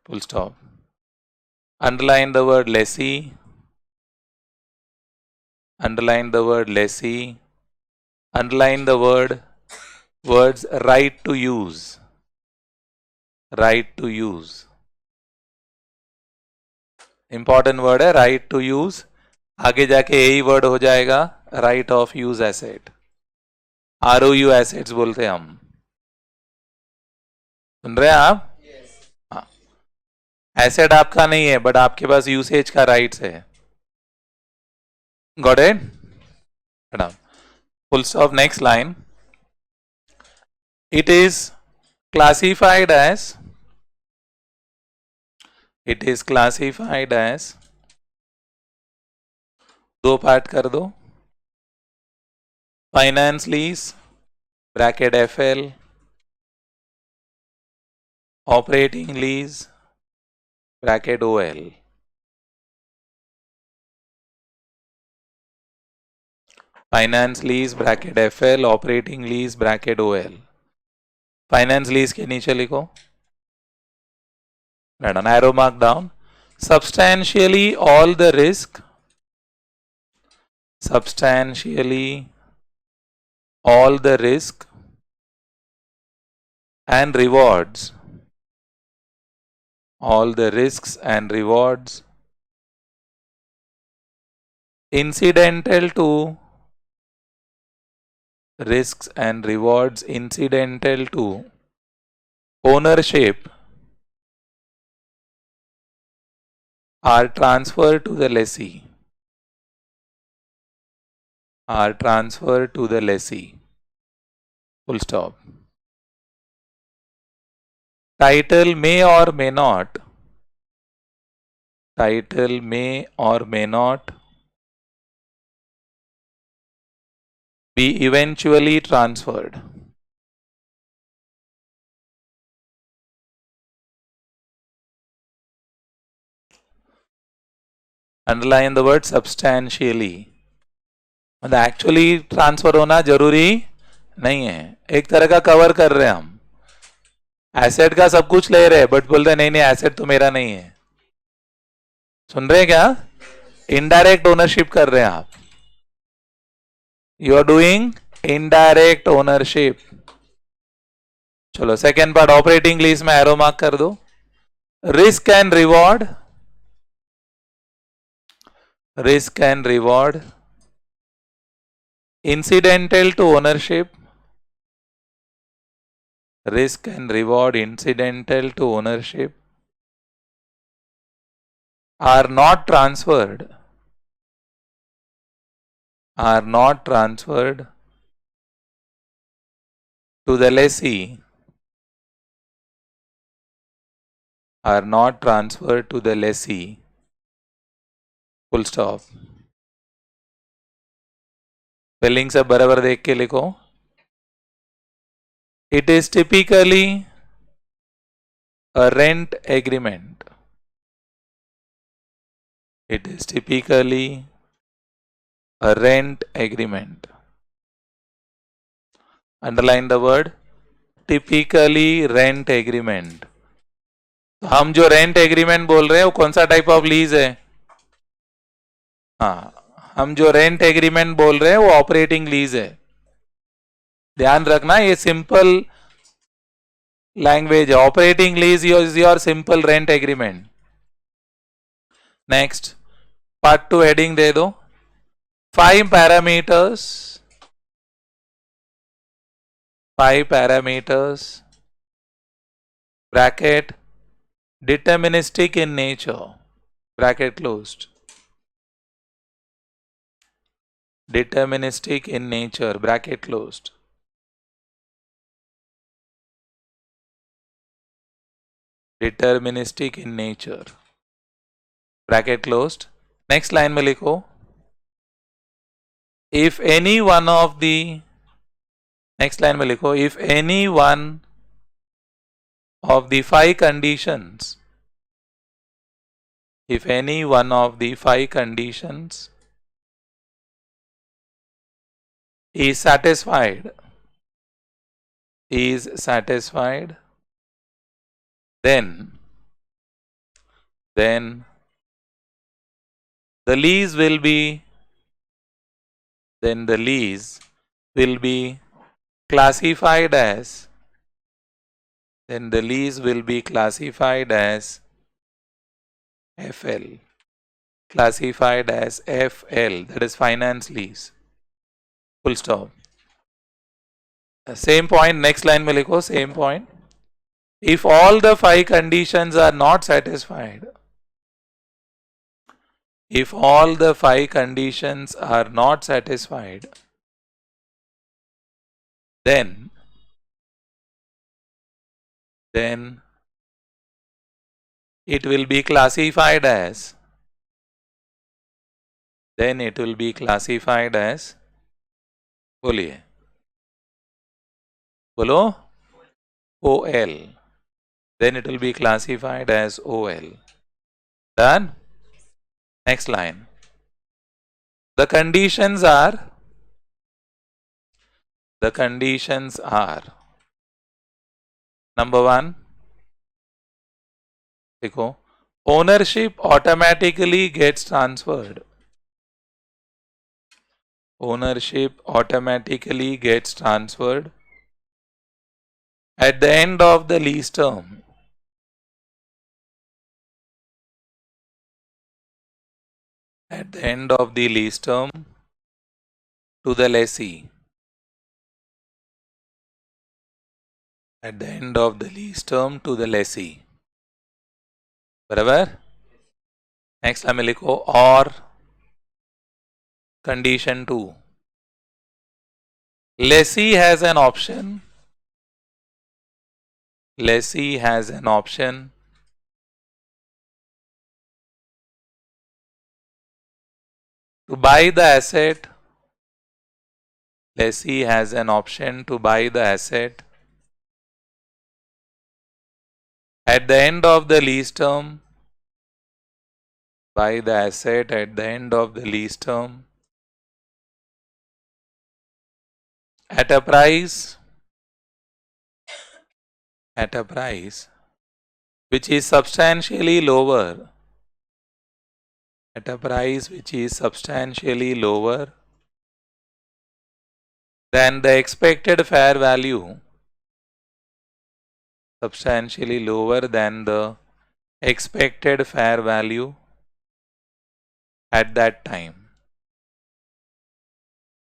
Full stop. Underline the word lessee, underline the words right to use, important word है right to use, आगे जाके यही word हो जाएगा right of use asset, ROU assets बोलते हैं हम, सुन रहे हैं आप? हाँ, एसेट आपका नहीं है बट आपके पास यूसेज का राइट्स है. Got it? Full stop. Next line. It is classified as दो पार्ट कर दो. Finance lease bracket FL, operating lease bracket OL. Finance lease bracket FL, operating lease bracket OL. Finance lease के नीचे लिखो, arrow mark down, substantially all the risk and rewards, incidental to ownership are transferred to the lessee. Full stop. Title may or may not be eventually transferred. Underline the word substantially. मतलब actually transfer होना जरूरी नहीं है, एक तरह का cover कर रहे हैं हम. एसेट का सब कुछ ले रहे हैं बट बोलते नहीं नहीं एसेट तो मेरा नहीं है. सुन रहे हैं क्या? इनडायरेक्ट ओनरशिप कर रहे हैं आप. You are doing indirect ownership. चलो सेकेंड पार्ट. ऑपरेटिंग लीज में एरो मार्क कर दो. Risk and reward incidental to ownership, are not transferred to the lessee, full stop. Spelling सब बराबर देख के लिखो. It is typically a rent agreement. Underline the word typically rent agreement. हम जो रेंट एग्रीमेंट बोल रहे हैं वो कौन सा टाइप ऑफ लीज है? हाँ, हम जो रेंट एग्रीमेंट बोल रहे हैं वो ऑपरेटिंग लीज है. ध्यान रखना ये सिंपल लैंग्वेज है. Operating lease is your simple rent agreement. Next part 2 heading दे दो. 5 parameters bracket deterministic in nature bracket closed. Deterministic in nature, bracket closed. Deterministic in nature, bracket closed. Next line में लिखो, if any one of the, next line में लिखो, if any one of the five conditions, if any one of the five conditions is satisfied, then the lease will be, classified as, FL, that is finance lease. Full stop. Same point, next line में लिखो, same point. If all the five conditions are not satisfied, if all the five conditions are not satisfied, then it will be classified as, बोलिए, बोलो, OL. Then it will be classified as OL. Done? Next line. The conditions are, number one, देखो, ownership automatically gets transferred. Ownership automatically gets transferred at the end of the lease term. At the end of the lease term to the lessee. At the end of the lease term to the lessee. बराबर? Next हमें लिखो, और condition 2. Lessee has an option. To buy the asset. Lessee has an option to buy the asset at the end of the lease term. Buy the asset at the end of the lease term at a price which is substantially lower. At a price which is substantially lower than the expected fair value. Substantially lower than the expected fair value at that time.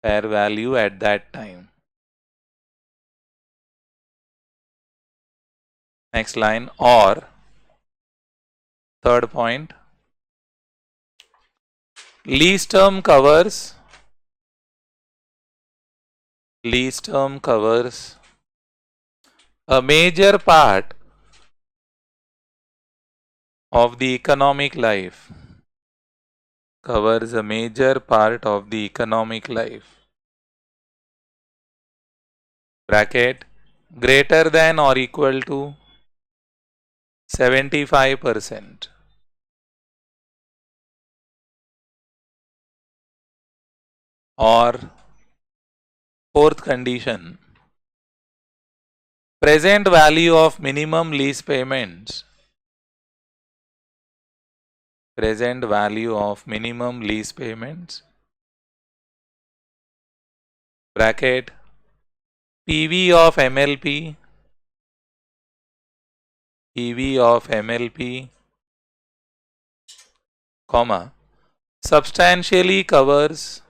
Fair value at that time. Next line, or third point, lease term covers a major part of the economic life. Covers a major part of the economic life. Bracket, greater than or equal to 75%. Or fourth condition, present value of minimum lease payments. Present value of minimum lease payments. Bracket, PV of MLP. PV of MLP, comma, substantially covers.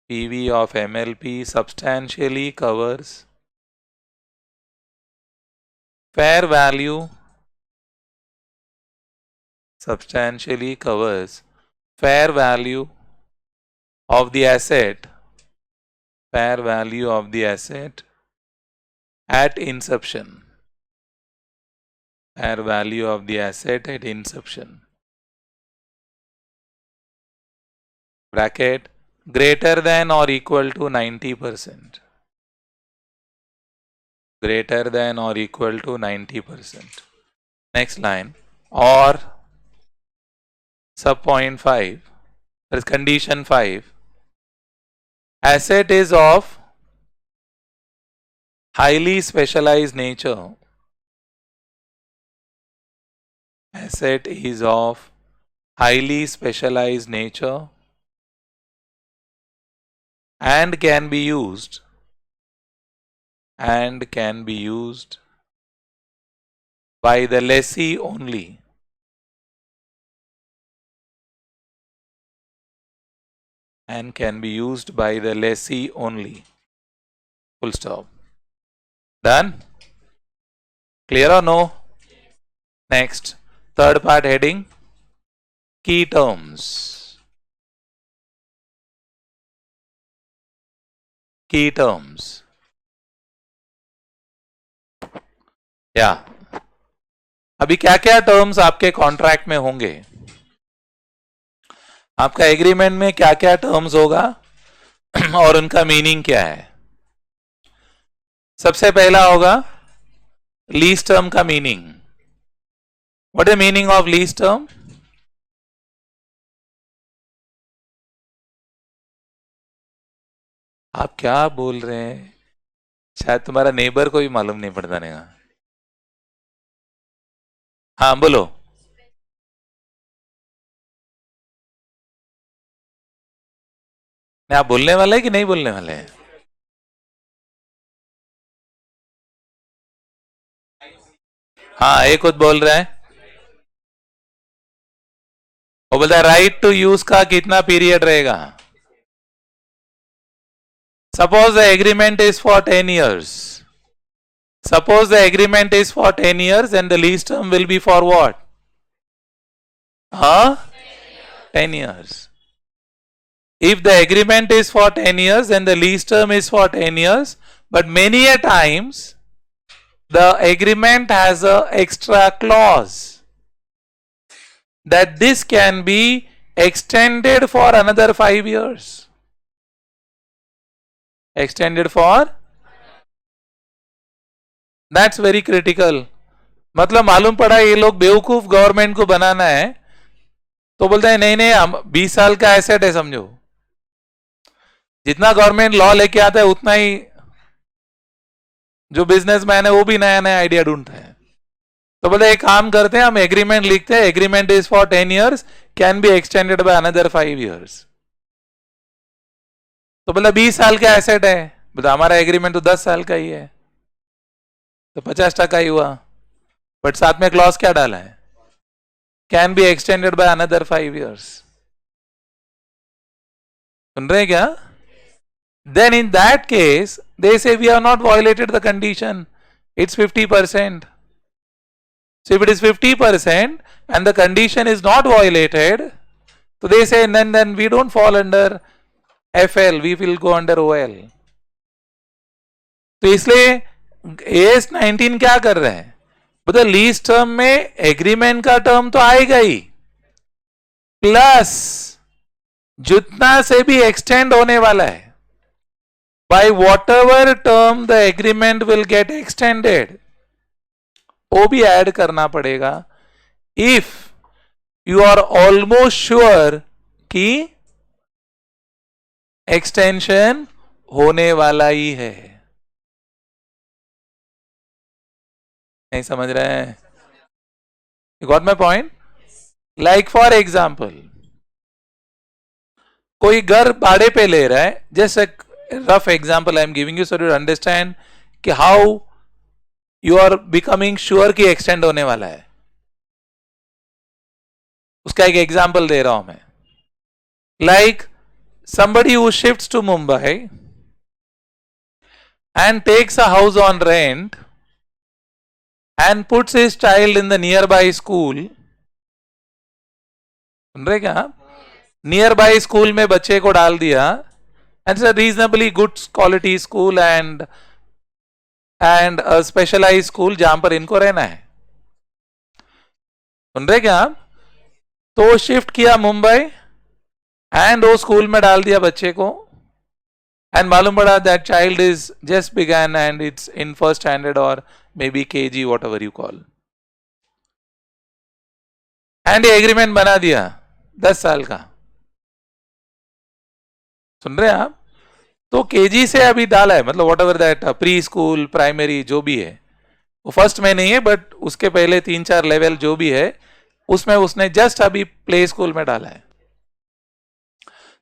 PV of MLP substantially covers fair value substantially covers fair value of the asset, fair value of the asset at inception, fair value of the asset at inception, bracket, greater than or equal to 90%, greater than or equal to 90%. Next line, or sub point 5, that is condition 5, asset is of highly specialized nature, asset is of highly specialized nature and can be used by the lessee only, and can be used by the lessee only. Full stop. Done? Clear or no? Next, third part heading, key terms. Key terms. या अभी क्या क्या terms आपके contract में होंगे, आपका agreement में क्या क्या टर्म्स होगा और उनका मीनिंग क्या है. सबसे पहला होगा लीज टर्म का meaning. What is meaning of lease term? आप क्या बोल रहे हैं? शायद तुम्हारा नेबर को भी मालूम नहीं पड़ता नहीं. हाँ बोलो. आप बोलने वाले हैं कि नहीं बोलने वाले हैं? हाँ एक खुद बोल रहा है. वो बोलता है राइट टू यूज का कितना पीरियड रहेगा. Suppose the agreement is for 10 years. Suppose the agreement is for 10 years and the lease term will be for what? 10 years. If the agreement is for 10 years and the lease term is for 10 years, but many a times the agreement has a extra clause that this can be extended for another 5 years. Extended for? That's very critical. मतलब मालूम पड़ा ये लोग बेवकूफ government को बनाना है, तो बोलते हैं नहीं नहीं हम 20 साल का एसेट है समझो. जितना गवर्नमेंट लॉ लेके आता है उतना ही जो बिजनेसमैन है वो भी नया नया आइडिया ढूंढता है. तो बोलते एक काम करते हैं हम एग्रीमेंट लिखते हैं, agreement is for 10 years, can be extended by another 5 years. तो बोला 20 साल का एसेट है, बोला हमारा एग्रीमेंट तो 10 साल का ही है, तो 50% ही हुआ. बट साथ में क्लॉज क्या डाला है? Can be extended by another 5 years. सुन रहे हैं क्या? Then in that case they say we have not violated the condition, it's 50%. So if it is 50% and the condition is not violated, so they say then we don't fall under FL, we will go under OL. तो इसलिए AS 19 क्या कर रहे हैं? मतलब lease term में agreement का term तो आएगा ही, प्लस जितना से भी एक्सटेंड होने वाला है, by whatever term the agreement will get extended, वो भी ऐड करना पड़ेगा. If you are almost sure कि एक्सटेंशन होने वाला ही है. नहीं समझ रहे हैं? You got my point? Like for example कोई घर भाड़े पे ले रहा है, just rough example I am giving you so you understand कि how you are becoming sure कि एक्सटेंड होने वाला है. उसका एक एग्जाम्पल दे रहा हूं मैं. Like somebody who shifts to Mumbai and takes a house on rent and puts his child in the nearby school सुन रहे क्या आप? नियर बाय स्कूल में बच्चे को डाल दिया, and it's a reasonably good quality school and specialise school जहां पर इनको रहना है। सुन रहे क्या आप? तो शिफ्ट किया मुंबई एंड वो स्कूल में डाल दिया बच्चे को, एंड मालूम पड़ा that child is just begun and it's in first standard और may be KG, whatever you call, and ये एग्रीमेंट बना दिया 10 साल का। सुन रहे हैं आप? तो केजी से अभी डाला है, मतलब what ever that pre school primary जो भी है, वो फर्स्ट में नहीं है बट उसके पहले 3-4 लेवल जो भी है उसमें उसने जस्ट अभी प्ले स्कूल में डाला है।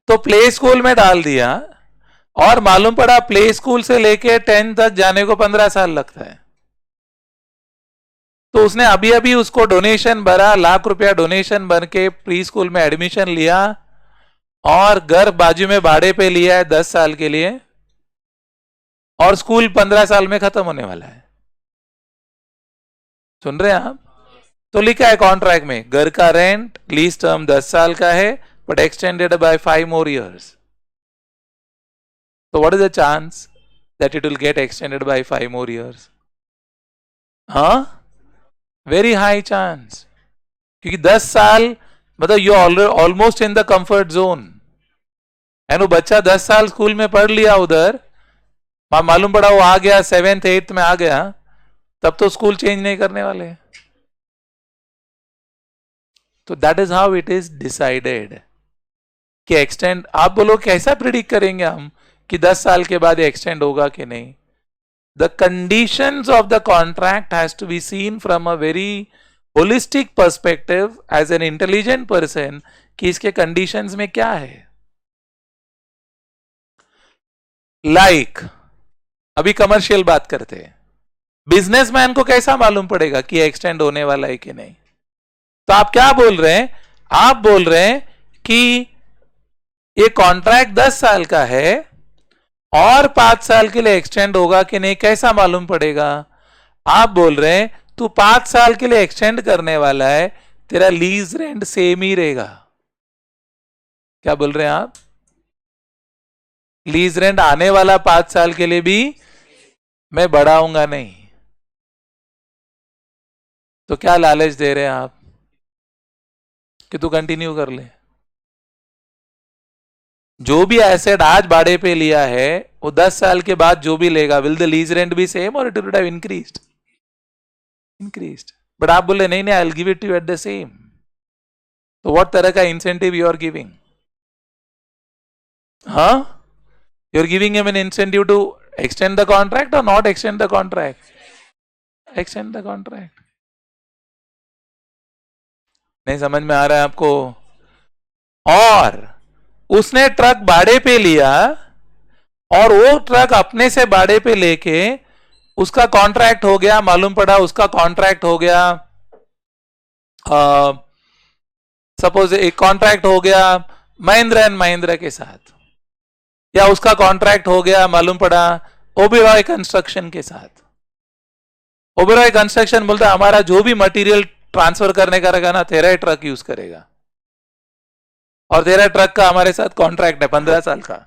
तो प्ले स्कूल में डाल दिया और मालूम पड़ा प्ले स्कूल से लेके 10 तक जाने को 15 साल लगता है। तो उसने अभी अभी उसको डोनेशन भरा, ₹1,00,000 डोनेशन भर के प्री स्कूल में एडमिशन लिया और घर बाजू में भाड़े पे लिया है 10 साल के लिए, और स्कूल 15 साल में खत्म होने वाला है। सुन रहे हैं आप? तो लिखा है कॉन्ट्रैक्ट में घर का रेंट लीज टर्म 10 साल का है but extended by 5 more years. तो what is the chance that it will get extended by 5 more years? हाँ, वेरी हाई चांस, क्योंकि 10 साल मतलब you almost in the comfort zone, and वो बच्चा 10 साल स्कूल में पढ़ लिया उधर, मालूम पड़ा वो आ गया 7th 8th में आ गया, तब तो स्कूल चेंज नहीं करने वाले। तो that is how it is decided कि एक्सटेंड, आप बोलो कैसा प्रिडिक्ट करेंगे हम कि 10 साल के बाद एक्सटेंड होगा कि नहीं? The conditions of the contract has to be seen from a very holistic perspective as an intelligent person कि इसके कंडीशंस में क्या है। लाइक अभी कमर्शियल बात करते हैं, बिजनेसमैन को कैसा मालूम पड़ेगा कि एक्सटेंड होने वाला है कि नहीं? तो आप क्या बोल रहे हैं? आप बोल रहे हैं कि ये कॉन्ट्रैक्ट 10 साल का है और 5 साल के लिए एक्सटेंड होगा कि नहीं, कैसा मालूम पड़ेगा? आप बोल रहे हैं तू 5 साल के लिए एक्सटेंड करने वाला है, तेरा लीज रेंट सेम ही रहेगा। क्या बोल रहे हैं आप? लीज रेंट आने वाला 5 साल के लिए भी मैं बढ़ाऊंगा नहीं। तो क्या लालच दे रहे हैं आप कि तू कंटिन्यू कर ले? जो भी एसेट आज भाड़े पे लिया है वो 10 साल के बाद जो भी लेगा, will the lease rent be same और it will have increased? But आप बोले नहीं नहीं, I will give it to you at the same. तो व्हाट तरह का इंसेंटिव यू आर गिविंग? हाँ, you are giving him an incentive to extend the contract और not extend the contract? Extend the contract. नहीं समझ में आ रहा है आपको? और उसने ट्रक भाड़े पे लिया और वो ट्रक अपने से भाड़े पे लेके उसका कॉन्ट्रैक्ट हो गया, मालूम पड़ा उसका कॉन्ट्रैक्ट हो गया, सपोज एक कॉन्ट्रैक्ट हो गया महिंद्रा एंड महिंद्रा के साथ, या उसका कॉन्ट्रैक्ट हो गया मालूम पड़ा ओबेरॉय कंस्ट्रक्शन के साथ। ओबेरॉय कंस्ट्रक्शन बोलता है हमारा जो भी मटेरियल ट्रांसफर करने का रहेगा ना, तेरा ही ट्रक यूज करेगा, और तेरा ट्रक का हमारे साथ कॉन्ट्रैक्ट है 15 साल का।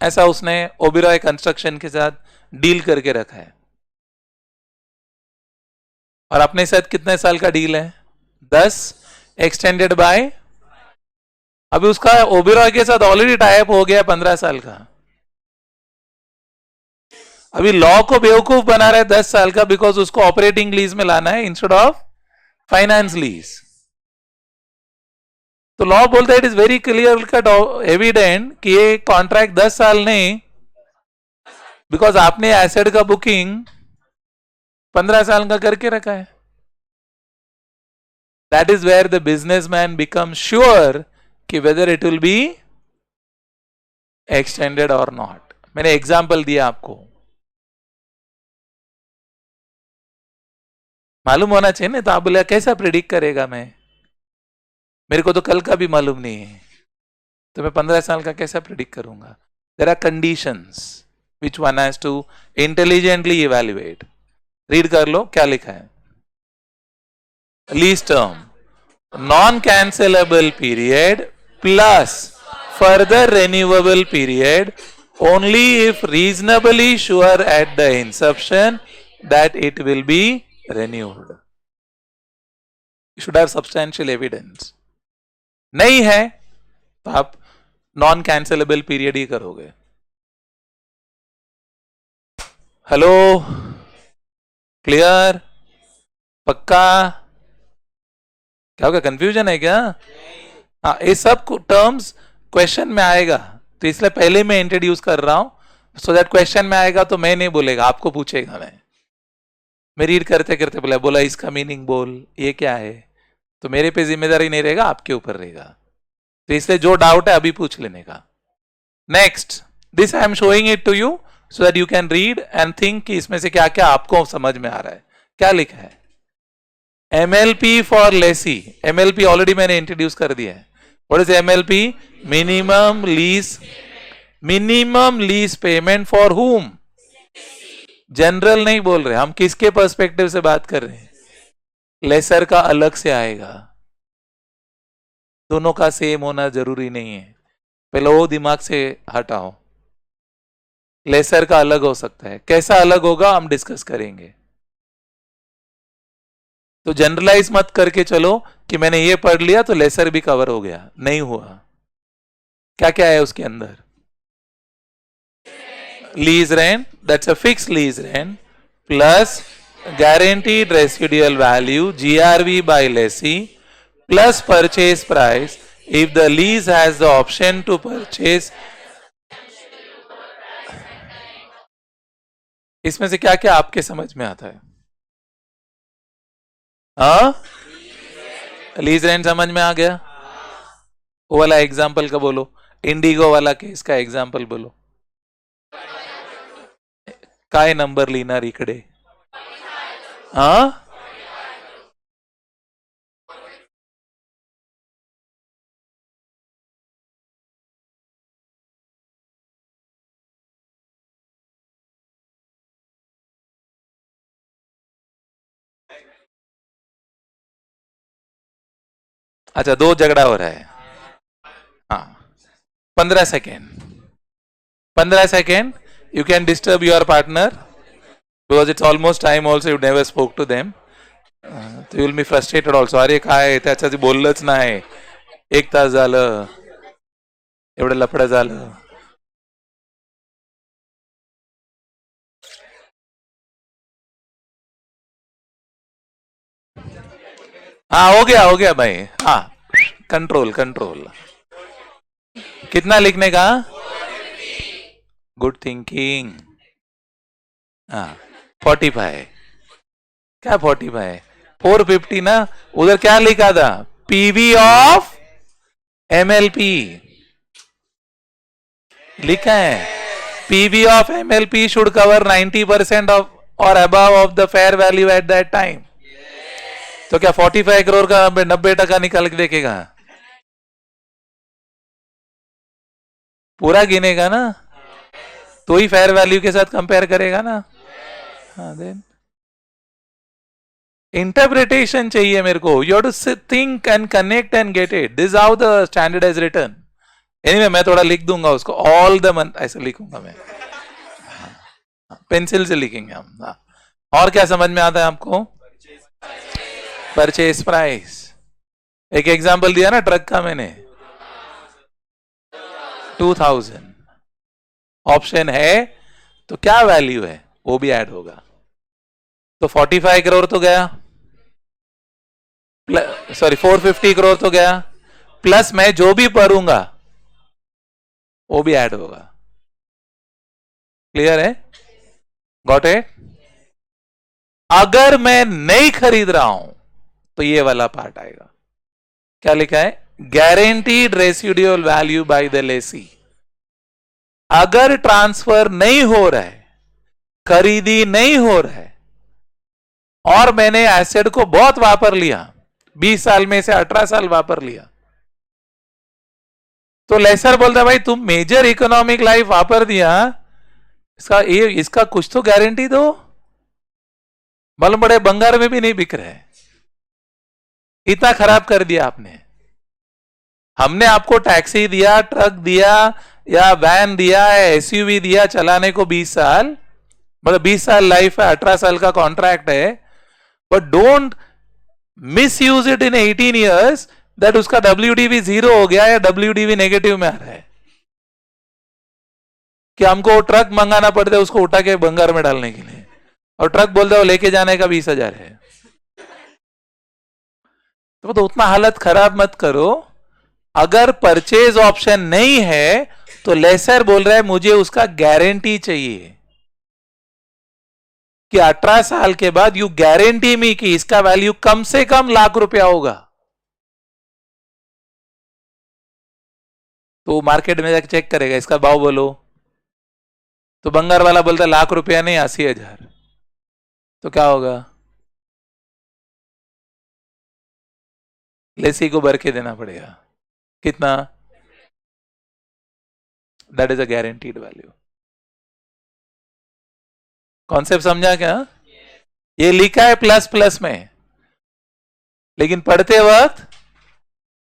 ऐसा उसने ओबेरॉय कंस्ट्रक्शन के साथ डील करके रखा है। और अपने साथ कितने साल का डील है? 10, एक्सटेंडेड बाय, अभी उसका ओबेरॉय के साथ ऑलरेडी टाई अप हो गया 15 साल का। अभी लॉ को बेवकूफ बना रहा है 10 साल का, बिकॉज उसको ऑपरेटिंग लीज में लाना है इंस्टेड ऑफ फाइनेंस लीज। तो लॉ बोलता है it is very clear cut evident कि ये कॉन्ट्रैक्ट 10 साल नहीं, बिकॉज आपने एसेट का बुकिंग 15 साल का करके रखा है। That is where the businessman become sure कि whether it will be extended और नॉट। मैंने एग्जाम्पल दिया आपको, मालूम होना चाहिए ना। तो आप बोले कैसा प्रिडिक्ट करेगा? मैं, मेरे को तो कल का भी मालूम नहीं है, तो मैं 15 साल का कैसा प्रिडिक्ट करूंगा? There are conditions which one has to intelligently evaluate. Read कर लो क्या लिखा है। Lease term, non cancellable period plus further renewable period only if reasonably sure at the inception that it will be renewed. You should have substantial evidence. नहीं है तो आप non cancellable period ही करोगे. हेलो, क्लियर, पक्का? क्या होगा, confusion है क्या? हाँ, ये सब टर्म्स क्वेश्चन में आएगा, तो इसलिए पहले मैं इंट्रोड्यूस कर रहा हूं सो दैट क्वेश्चन में आएगा तो मैं नहीं बोलेगा, आपको पूछेगा. मैं रीड करते करते बोला इसका मीनिंग बोल, ये क्या है, तो मेरे पे जिम्मेदारी नहीं रहेगा, आपके ऊपर रहेगा. तो इसलिए जो डाउट है अभी पूछ लेने का. Next, this I am showing it to you so that you can read and think कि इसमें से क्या क्या आपको समझ में आ रहा है. क्या लिखा है? MLP for lessee. MLP already मैंने इंट्रोड्यूस कर दिया है. What is MLP? Minimum lease payment for whom. General नहीं बोल रहे हम, किसके पर्सपेक्टिव से बात कर रहे हैं? लेसर का अलग से आएगा, दोनों का सेम होना जरूरी नहीं है, पहले वो दिमाग से हटाओ. लेसर का अलग हो सकता है, कैसा अलग होगा हम डिस्कस करेंगे. तो जनरलाइज मत करके चलो कि मैंने ये पढ़ लिया तो लेसर भी कवर हो गया, नहीं हुआ. क्या क्या है उसके अंदर? Lease rent, that's a fix lease rent, plus guaranteed residual value GRV by lessee plus purchase price if the lease has the option to purchase. इसमें से क्या क्या आपके समझ में आता है? हाँ, लीज रेंट समझ में आ गया. वो वाला एग्जाम्पल का बोलो, इंडिगो वाला केस का एग्जाम्पल बोलो. काय नंबर लिहिणार इकडे? हाँ, अच्छा, दो झगड़ा हो रहा है. हाँ, 15 second you can disturb your partner because it's almost time also you never spoke to them. So you will be frustrated also. अरे काय त्याच्याशी बोललंच नाही, 1 तास झालं, एवढं लफडं झालं. हाँ, हो गया भाई. हाँ, कंट्रोल. कितना लिखने का? Good thinking. हाँ, 45. क्या 45? 450 ना. उधर क्या लिखा था? पीवी ऑफ एमएलपी लिखा है. PV of MLP should cover 90% of और above of the fair value at that time. तो क्या 45 करोड़ का 90% निकाल के देखेगा? पूरा गिनेगा ना, तो ही फेयर वैल्यू के साथ कंपेयर करेगा ना. हाँ, देन इंटरप्रिटेशन चाहिए मेरे को. You have to think and connect and get it. This how the standard is written. Anyway मैं थोड़ा लिख दूंगा उसको, ऑल द मंथ ऐसे लिखूंगा मैं, पेंसिल से लिखेंगे हम. हाँ, और क्या समझ में आता है आपको? Purchase price. एक एग्जांपल दिया ना ट्रक का मैंने, 2000. ऑप्शन है तो क्या वैल्यू है वो भी ऐड होगा. तो 45 करोड़ तो गया, सॉरी 450 करोड़ तो गया, प्लस मैं जो भी भरूंगा वो भी ऐड होगा. क्लियर है? Got it? अगर मैं नहीं खरीद रहा हूं तो ये वाला पार्ट आएगा. क्या लिखा है? Guaranteed residual value by the Lesi. अगर ट्रांसफर नहीं हो रहा है, खरीदी नहीं हो रहा है, और मैंने एसेट को बहुत वापर लिया, 20 साल में से 18 साल वापर लिया, तो लेसर बोलता है भाई तुम मेजर इकोनॉमिक लाइफ वापर दिया, इसका कुछ तो गारंटी दो. मालूम पड़े बंगार में भी नहीं बिक रहा है. इतना खराब कर दिया आपने। हमने आपको टैक्सी दिया, ट्रक दिया, या वैन दिया, या एसयूवी दिया चलाने को 20 साल, मतलब 20 साल लाइफ है, 18 साल का कॉन्ट्रैक्ट है, but don't miss use it in 18 years that उसका WDV 0 हो गया या WDV नेगेटिव में आ रहा है, कि हमको ट्रक मंगाना पड़ता है उसको उठा के बंगार में डालने के लिए, और ट्रक बोलता है वो लेके जाने का 20,000 है। तो उतना हालत खराब मत करो। अगर परचेज ऑप्शन नहीं है तो लेसर बोल रहा है मुझे उसका गारंटी चाहिए, कि 18 साल के बाद यू गारंटी मी कि इसका वैल्यू कम से कम ₹1,00,000 होगा। तो मार्केट में जाकर चेक करेगा, इसका भाव बोलो, तो बंगार वाला बोलता है ₹1,00,000 नहीं 80,000, तो क्या होगा? लेसी को भर के देना पड़ेगा। कितना? That is a guaranteed value. Concept समझा क्या? ये लिखा है प्लस प्लस में, लेकिन पढ़ते वक्त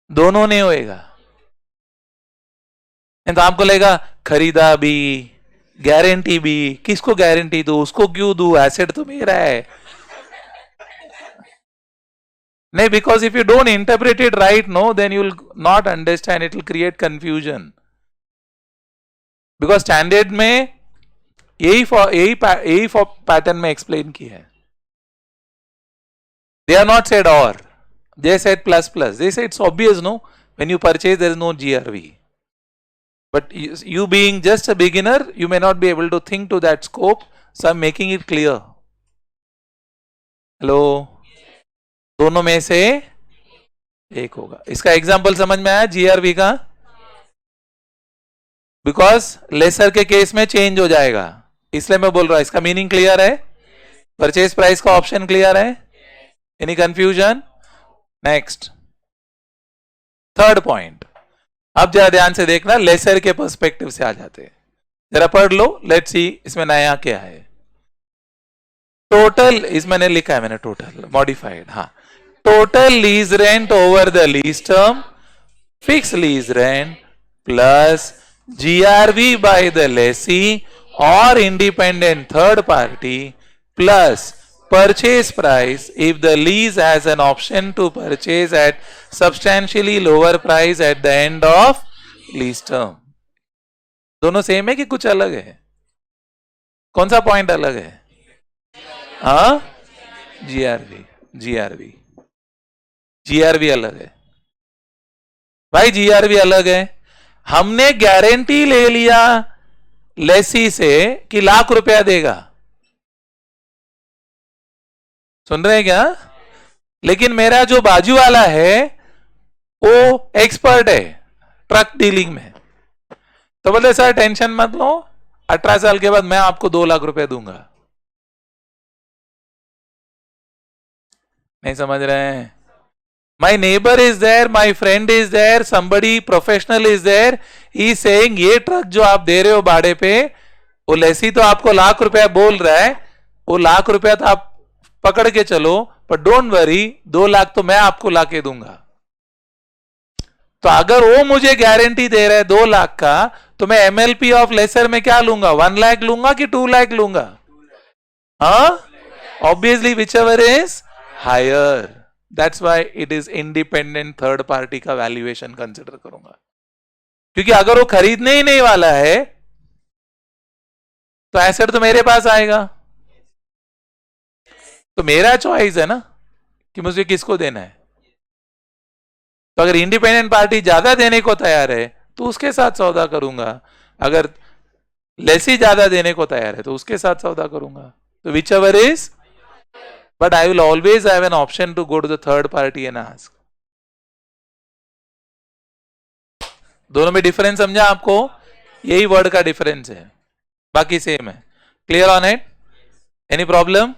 दोनों नहीं होएगा। तो आपको लगेगा खरीदा भी, गारंटी भी, किसको गारंटी दो, उसको क्यों दू, एसेट तो मेरा है। नहीं, because if you don't interpret it right, no, then you will not understand, it will create confusion. Because standard में यही पैटर्न में एक्सप्लेन किया है। They are not said or, they said plus plus. They say it's obvious, no, when you purchase there is no GRV. But you being just a beginner, you may not be able to think to that scope, so I'm making it clear. Hello? दोनों में से एक होगा। इसका example समझ में आया GRV का? बिकॉज लेसर के केस में चेंज हो जाएगा, इसलिए मैं बोल रहा हूं। इसका मीनिंग क्लियर है? परचेज प्राइस का ऑप्शन क्लियर है? Any confusion? Next, third point. अब जरा ध्यान से देखना, लेसर के पर्सपेक्टिव से आ जाते हैं, जरा पढ़ लो, लेट्स सी इसमें नया क्या है। टोटल, इसमें ने लिखा है मैंने टोटल, मॉडिफाइड, हाँ। Total lease rent over the lease term, fix lease rent plus GRV by the lessee or independent third party plus purchase price if the lease has an option to purchase at substantially lower price at the end of lease term. दोनों same है कि कुछ अलग है? कौन सा point अलग है? हाँ, GRV अलग है भाई, GRV अलग है। हमने गारंटी ले लिया लेसी से कि ₹1,00,000 देगा, सुन रहे हैं क्या? लेकिन मेरा जो बाजू वाला है वो एक्सपर्ट है ट्रक डीलिंग में, तो बोले सर टेंशन मत लो, 18 साल के बाद मैं आपको ₹2,00,000 दूंगा। नहीं समझ रहे हैं? My neighbor is there, my friend is there, somebody professional is there. He is saying ये ट्रक जो आप दे रहे हो भाड़े पे, वो लेसी तो आपको ₹1,00,000 बोल रहा है, वो ₹1,00,000 तो आप पकड़ के चलो, पर डोंट वरी, 2,00,000 तो मैं आपको लाके दूंगा। तो अगर वो मुझे गारंटी दे रहा है 2,00,000 का, तो मैं MLP ऑफ लेसर में क्या लूंगा? 1,00,000 लूंगा कि 2,00,000 लूंगा? हाँ, obviously whichever is higher. That's why it is independent third party का वैल्यूएशन कंसिडर करूंगा, क्योंकि अगर वो खरीदने ही नहीं वाला है तो एसेट तो मेरे पास आएगा, तो मेरा चॉइस है ना कि मुझे किसको देना है। तो अगर इंडिपेंडेंट पार्टी ज्यादा देने को तैयार है तो उसके साथ सौदा करूंगा, अगर लेसी ज्यादा देने को तैयार है तो उसके साथ सौदा करूंगा। तो which ever is, but I will always have an option to go to the third party and ask. दोनों में डिफरेंस समझा आपको? यही वर्ड का डिफरेंस है, बाकी सेम है। Clear on it? Any problem?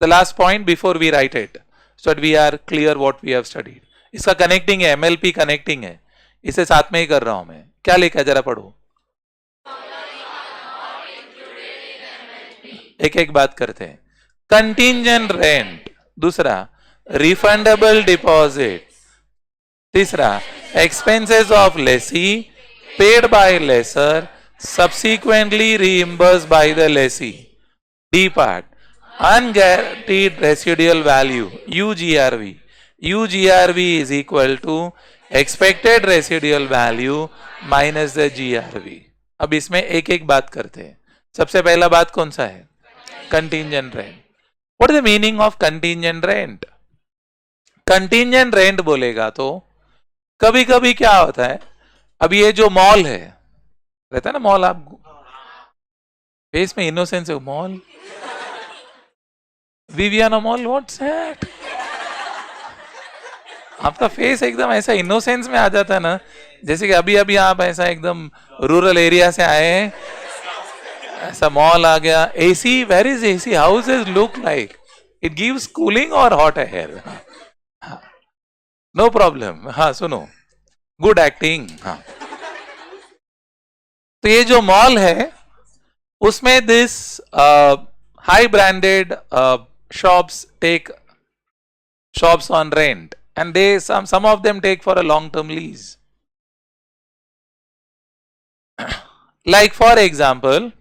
The last point before we write it, so that we are clear what we have studied. इसका कनेक्टिंग है, MLP कनेक्टिंग है, इसे साथ में ही कर रहा हूं मैं। क्या लिखा है जरा पढ़ो, एक एक बात करते हैं। कंटिंजेंट रेंट, दूसरा रिफंडेबल डिपॉजिट. तीसरा, expenses of lessee paid by lessor subsequently reimbursed by the lessee. D part, unguaranteed residual value UGRV. UGRV is equal to expected residual value minus the GRV. अब इसमें एक एक बात करते हैं. सबसे पहला बात कौन सा है? Contingent rent. What is the meaning of contingent rent? Contingent rent बोलेगा तो कभी कभी क्या होता है, अब ये जो मॉल है, रहता है ना मॉल, आप फेस में इनोसेंस है, mall, Viviana mall, what's that? आपका फेस एकदम ऐसा इनोसेंस में आ जाता है ना, जैसे कि अभी अभी आप ऐसा एकदम रूरल एरिया से आए हैं, ऐसा मॉल आ गया. AC, where is AC? How does it look like? It gives cooling और हॉट एयर? No problem. हाँ सुनो, गुड एक्टिंग. हाँ, तो ये जो मॉल है उसमें this high branded shops take shops on rent and they some of them take for a long term lease. Like for example,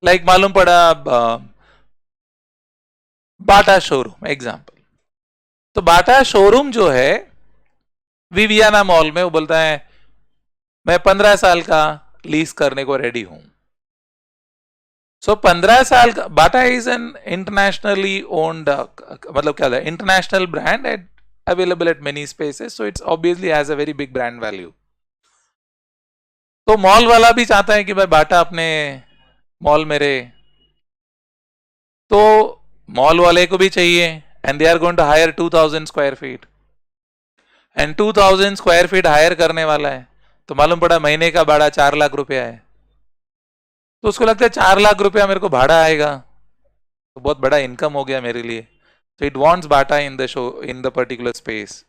like मालूम पड़ा बाटा शोरूम एग्जाम्पल. तो बाटा शोरूम जो है विवियाना मॉल में, वो बोलता है मैं 15 साल का लीज करने को रेडी हूं. सो 15 साल का. Bata is an internationally owned, मतलब क्या है, international brand at available at many spaces, so it's obviously has a very big brand value. तो मॉल वाला भी चाहता है कि भाई बाटा अपने मॉल में रहे, तो मॉल वाले को भी चाहिए, and they are going to hire 2000 square feet, and 2000 square feet hire करने वाला है. तो मालूम पड़ा महीने का भाड़ा 4 लाख रुपया है. तो उसको लगता है 4 लाख रुपया मेरे को भाड़ा आएगा, तो बहुत बड़ा इनकम हो गया मेरे लिए. तो it wants Bata in the show, in the particular space,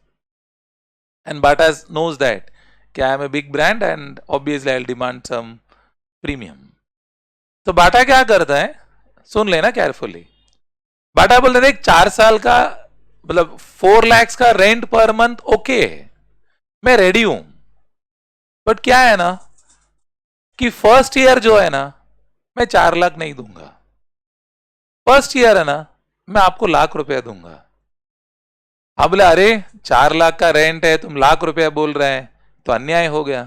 and Bata knows that कि I am a big brand and obviously I will demand some premium. तो बाटा क्या करता है, सुन लेना केयरफुली. बाटा बोलते देख 4 साल का, मतलब 4 lakhs का रेंट पर मंथ ओके है, मैं रेडी हूं, बट क्या है ना कि फर्स्ट ईयर जो है ना मैं 4 लाख नहीं दूंगा. फर्स्ट ईयर है ना मैं आपको लाख रुपया दूंगा. आप बोले अरे 4 लाख का रेंट है, तुम लाख रुपया बोल रहे हैं, तो अन्याय हो गया.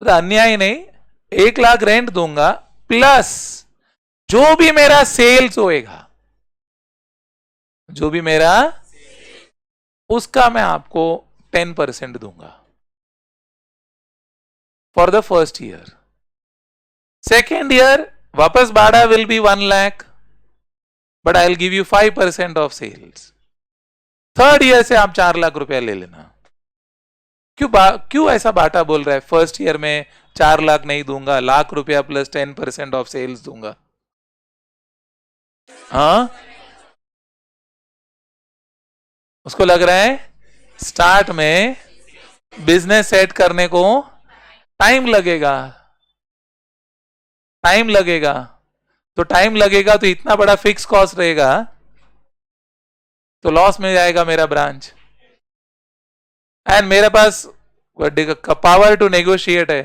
तो अन्याय नहीं, 1 लाख रेंट दूंगा प्लस जो भी मेरा सेल्स होएगा, जो भी मेरा, उसका मैं आपको 10% दूंगा for the first year. Second year वापस भाड़ा will be 1 lakh, but I will give you 5% of sales. Third year से आप 4 लाख रुपया ले लेना. क्यों ऐसा बाटा बोल रहा है फर्स्ट ईयर में 4 लाख नहीं दूंगा, लाख रुपया प्लस 10% ऑफ सेल्स दूंगा? हाँ, उसको लग रहा है स्टार्ट में बिजनेस सेट करने को टाइम लगेगा, टाइम लगेगा. तो टाइम लगेगा तो इतना बड़ा फिक्स कॉस्ट रहेगा, तो लॉस में जाएगा मेरा ब्रांच. एंड मेरे पास पावर टू नेगोशिएट है.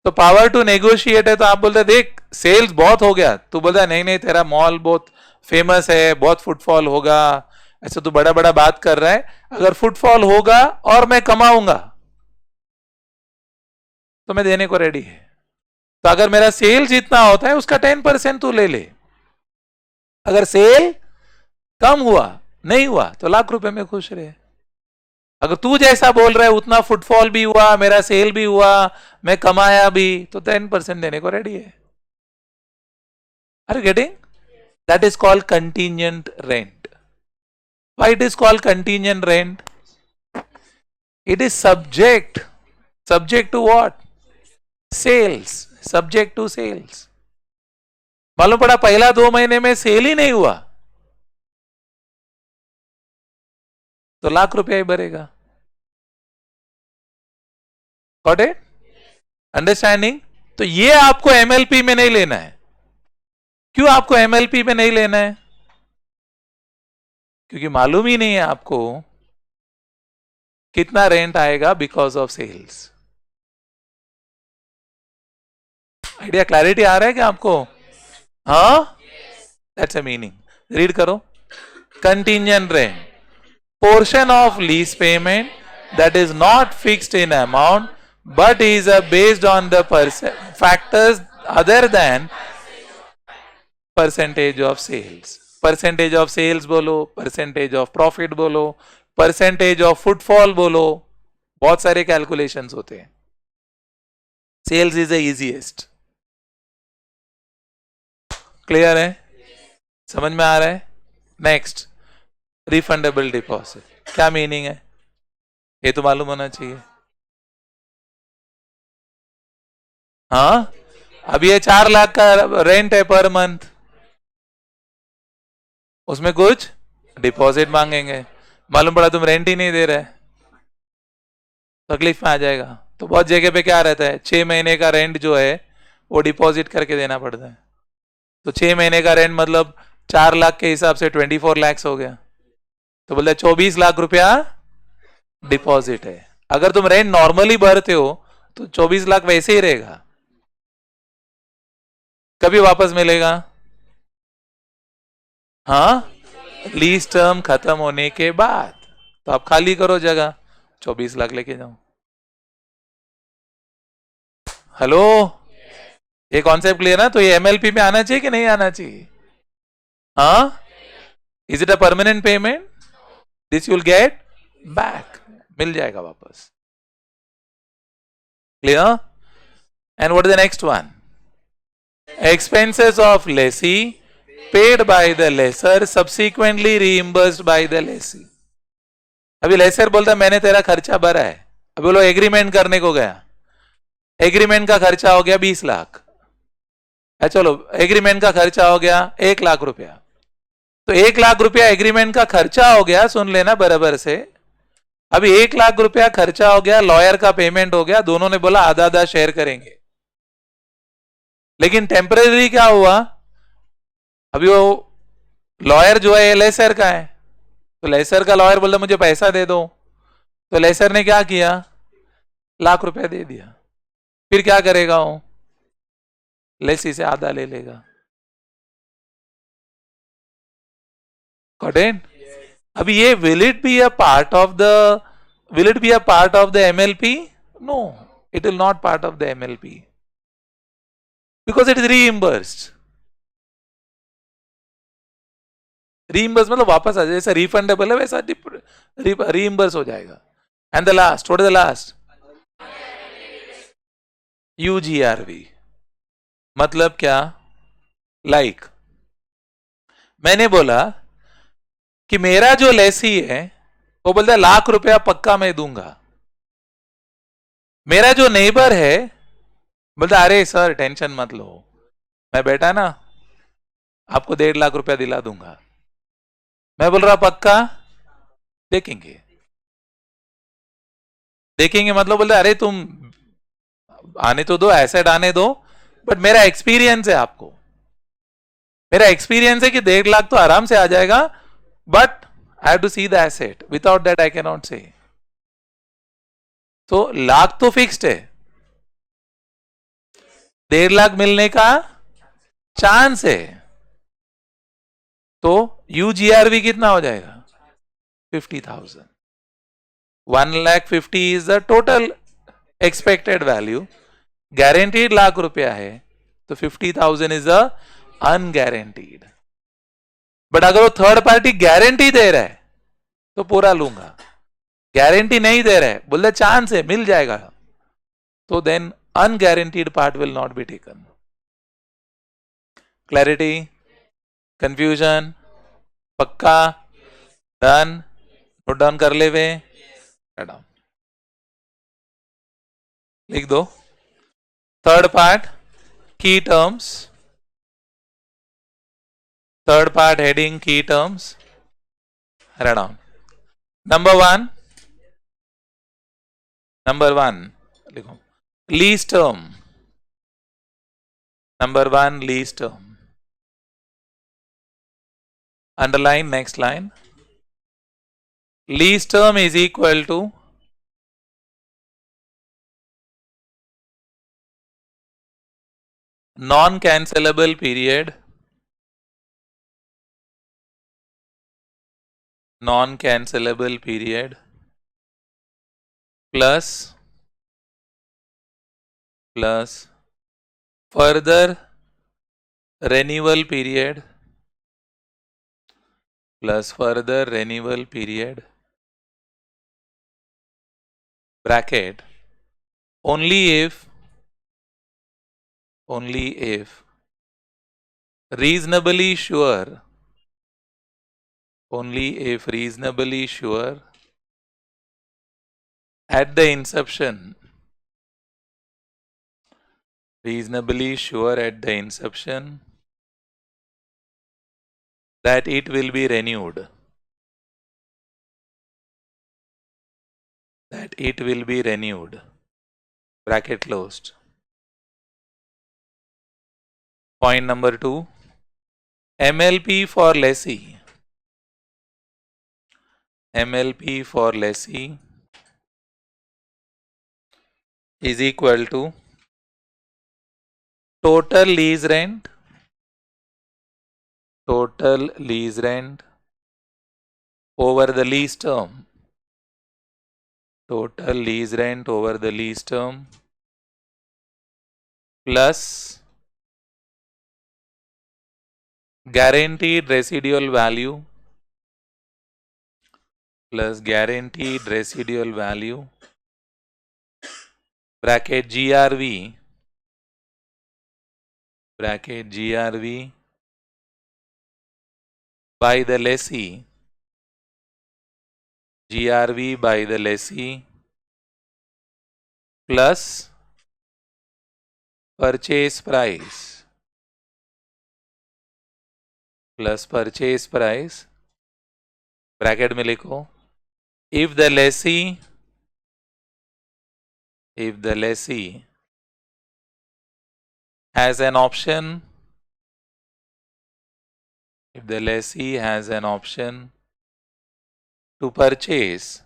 तो पावर टू नेगोशिएट है, तो आप बोलते देख सेल्स बहुत हो गया, तू बोलता नहीं नहीं तेरा मॉल बहुत फेमस है, बहुत फुटफॉल होगा, ऐसे तू बड़ा बड़ा बात कर रहा है. अगर फुटफॉल होगा और मैं कमाऊंगा तो मैं देने को रेडी है. तो अगर मेरा सेल जितना होता है उसका 10% तू ले ले. अगर सेल कम हुआ, नहीं हुआ, तो लाख रुपए में खुश रहे. अगर तू जैसा बोल रहा है उतना फुटफॉल भी हुआ, मेरा सेल भी हुआ, मैं कमाया भी, तो 10% देने को रेडी है. Are you getting? That is called contingent rent. Why it is called contingent rent? It is subject to what? Sales. Subject to sales. मालूम पड़ा पहला 2 महीने में सेल ही नहीं हुआ तो लाख रुपया ही भरेगा. Got it? अंडरस्टैंडिंग? तो ये आपको एमएलपी में नहीं लेना है. क्यों आपको एमएलपी में नहीं लेना है? क्योंकि मालूम ही नहीं है आपको कितना रेंट आएगा because of sales. Idea, clarity आ रहा है क्या आपको? हाँ, दैट्स अ मीनिंग। रीड करो। Contingent rent, portion of lease payment that is not fixed in amount but is based on the factors other than percentage of sales। percentage of sales बोलो, percentage of profit बोलो, percentage of footfall बोलो, बहुत सारे calculations होते हैं। Sales is the easiest. Clear है? समझ में आ रहा है? Next, refundable deposit. क्या मीनिंग है ये तो मालूम होना चाहिए। हाँ, अब ये 4 लाख का रेंट है पर मंथ, उसमें कुछ डिपॉजिट मांगेंगे, मालूम पड़ा तुम रेंट ही नहीं दे रहे, तकलीफ में आ जाएगा। तो बहुत जगह पे क्या रहता है, 6 महीने का रेंट जो है वो डिपॉजिट करके देना पड़ता है। तो 6 महीने का रेंट मतलब 4 लाख के हिसाब से 24 लाख हो गया, तो बोलते 24 लाख रुपया डिपॉजिट है। अगर तुम रेंट नॉर्मली भरते हो तो 24 लाख वैसे ही रहेगा, कभी वापस मिलेगा? हाँ, लीज टर्म खत्म होने के बाद। तो आप खाली करो जगह, 24 लाख लेके जाओ। हेलो, ये कॉन्सेप्ट क्लियर ना? तो ये एमएलपी में आना चाहिए कि नहीं आना चाहिए? हाँ, is it a permanent payment? This you will get back, मिल जाएगा वापस। Clear? And what is the next one? Expenses of lessee paid by the lessor subsequently reimbursed by the lessee। अभी लेसर बोलता है मैंने तेरा खर्चा भरा है, अभी बोलो एग्रीमेंट करने को गया, एग्रीमेंट का खर्चा हो गया 20 लाख, चलो एग्रीमेंट का खर्चा हो गया 1 लाख रुपया, तो 1 लाख रुपया एग्रीमेंट का खर्चा हो गया, सुन लेना बराबर से। अभी 1 लाख रुपया खर्चा हो गया, लॉयर का पेमेंट हो गया, दोनों ने बोला आधा आधा शेयर करेंगे, लेकिन टेम्परेरी क्या हुआ, अभी वो लॉयर जो है लेसर का है, तो लेसर का लॉयर बोलता मुझे पैसा दे दो, तो लेसर ने क्या किया, लाख रुपया दे दिया। फिर क्या करेगा वो, लेसी से आधा ले लेगा। कॉटेन, अभी ये will it be a part of the, will it be a part of the MLP? No, it will not part of the MLP because it is reimbursed. Reimburse मतलब वापस आ जाए, जैसा रिफंडेबल है वैसा रीइंबर्स हो जाएगा। And the last, what is the last? UGRV मतलब क्या? लाइक मैंने बोला कि मेरा जो लेसी है वो बोलता है लाख रुपया पक्का मैं दूंगा, मेरा जो नेबर है बोलता अरे सर टेंशन मत लो, मैं बेटा ना आपको 1.5 लाख रुपया दिला दूंगा। मैं बोल रहा पक्का? देखेंगे, देखेंगे मतलब बोलते अरे तुम आने तो दो, एसेट आने दो, बट मेरा एक्सपीरियंस है, आपको मेरा एक्सपीरियंस है कि 1.5 लाख तो आराम से आ जाएगा, but I have to see the asset, without that I can not say. तो लाख तो फिक्स्ड है, 1.5 लाख मिलने का चांस है, तो यूजीआरवी कितना हो जाएगा? 50,000। 1,50,000 is the total expected value, guaranteed lakh रुपया है, तो 50,000 इज अ अनगारंटीड। बट अगर वो थर्ड पार्टी गारंटी दे रहा है तो पूरा लूंगा, गारंटी नहीं दे रहा है, बोलते चांस है मिल जाएगा, तो then unguaranteed part will not be taken. Clarity? Confusion? पक्का? डन? नोट डाउन कर ले वे, डाउन लिख दो। थर्ड पार्ट की टर्म्स, थर्ड पार्ट हेडिंग की terms, right down. Number one लिखो, lease term. Number one lease term, Underline next line. Lease term is equal to non-cancelable period, non-cancelable period plus further renewal period plus further renewal period bracket only if reasonably sure, only if reasonably sure at the inception, reasonably sure at the inception that it will be renewed, that it will be renewed, bracket closed. Point number 2, MLP for lessee, MLP for lessee is equal to total lease rent, total lease rent over the lease term, total lease rent over the lease term plus guaranteed residual value, plus guaranteed residual value bracket GRV, bracket GRV by the lessee, GRV by the lessee plus purchase price, plus purchase price, bracket में लिखो if the lessee has an option, if the lessee has an option to purchase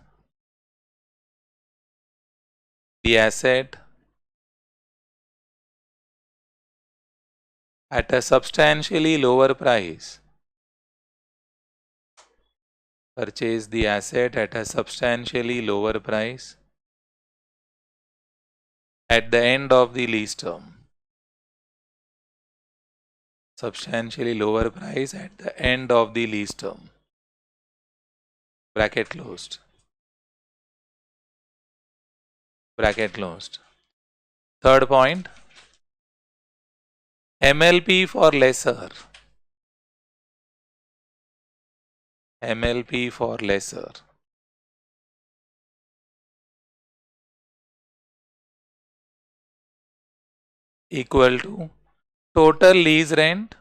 the asset at a substantially lower price, purchase the asset at a substantially lower price at the end of the lease term, substantially lower price at the end of the lease term, bracket closed, bracket closed. Third point, MLP for lesser, MLP for lesser equal to total lease rent,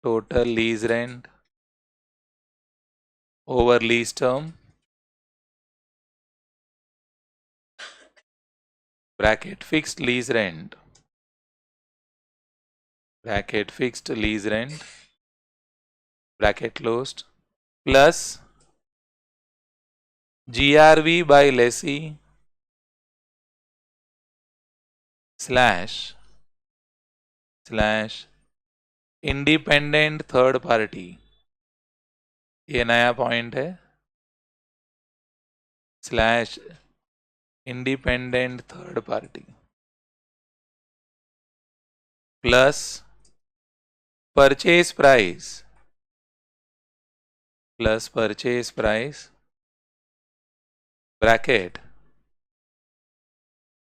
total lease rent over lease term bracket fixed lease rent, bracket fixed lease rent, bracket closed, plus GRV by lessee slash independent third party, ये नया point है, slash independent third party plus purchase price, plus purchase price bracket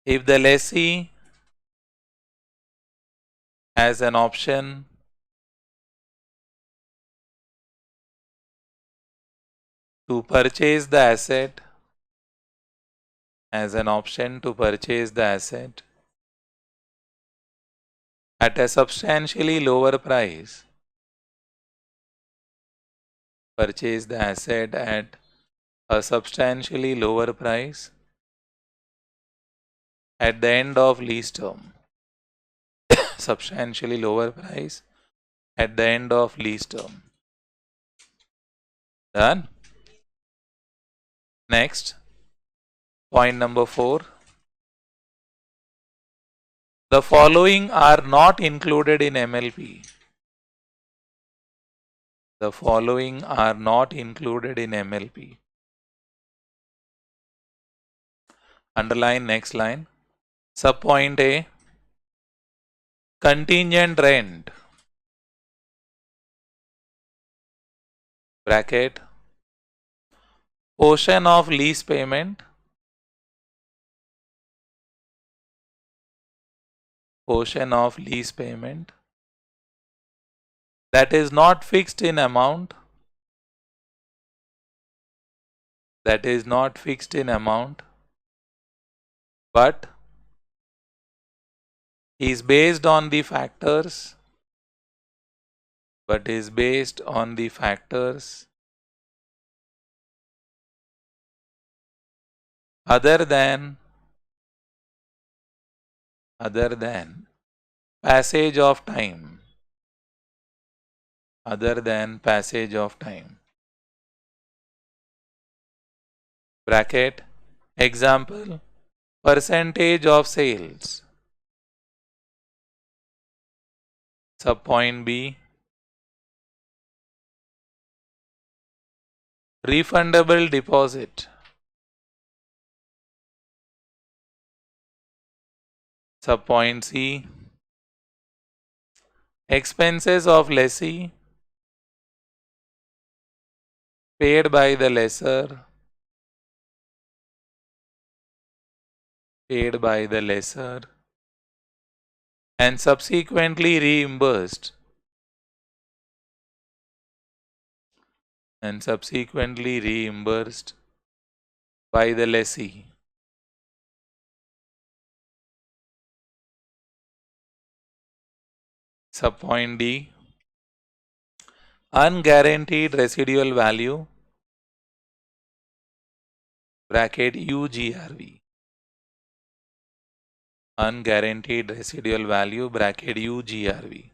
if the lessee has an option to purchase the asset, as an option to purchase the asset at a substantially lower price, purchase the asset at a substantially lower price at the end of lease term, substantially lower price at the end of lease term, Done. Next, point number 4. The following are not included in MLP. The following are not included in MLP. Underline next line. Subpoint A. Contingent rent. Bracket. Portion of lease payment. Portion of lease payment. That is not fixed in amount. That is not fixed in amount, but is based on the factors, other than passage of time. Other than passage of time. Bracket. Example. Percentage of sales. Subpoint B. Refundable deposit. Subpoint C. Expenses of lessee paid by the lessor. Paid by the lessor and subsequently reimbursed. And subsequently reimbursed by the lessee. Subpoint D. Unguaranteed residual value. Bracket UGRV. Unguaranteed residual value. Bracket UGRV.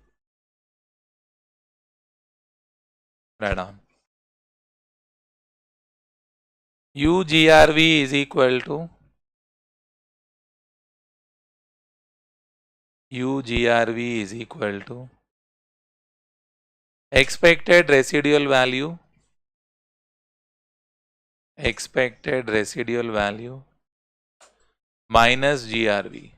Write down. UGRV is equal to expected residual value minus GRV.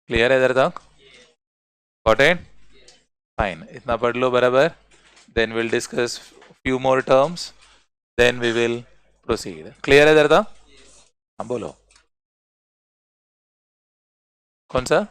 Clear है इधर तक? Got it? Fine. इतना पढ़ लो बराबर. Then we'll discuss few more terms. Then we will proceed. Clear है इधर तक? हाँ बोलो. कौन सा?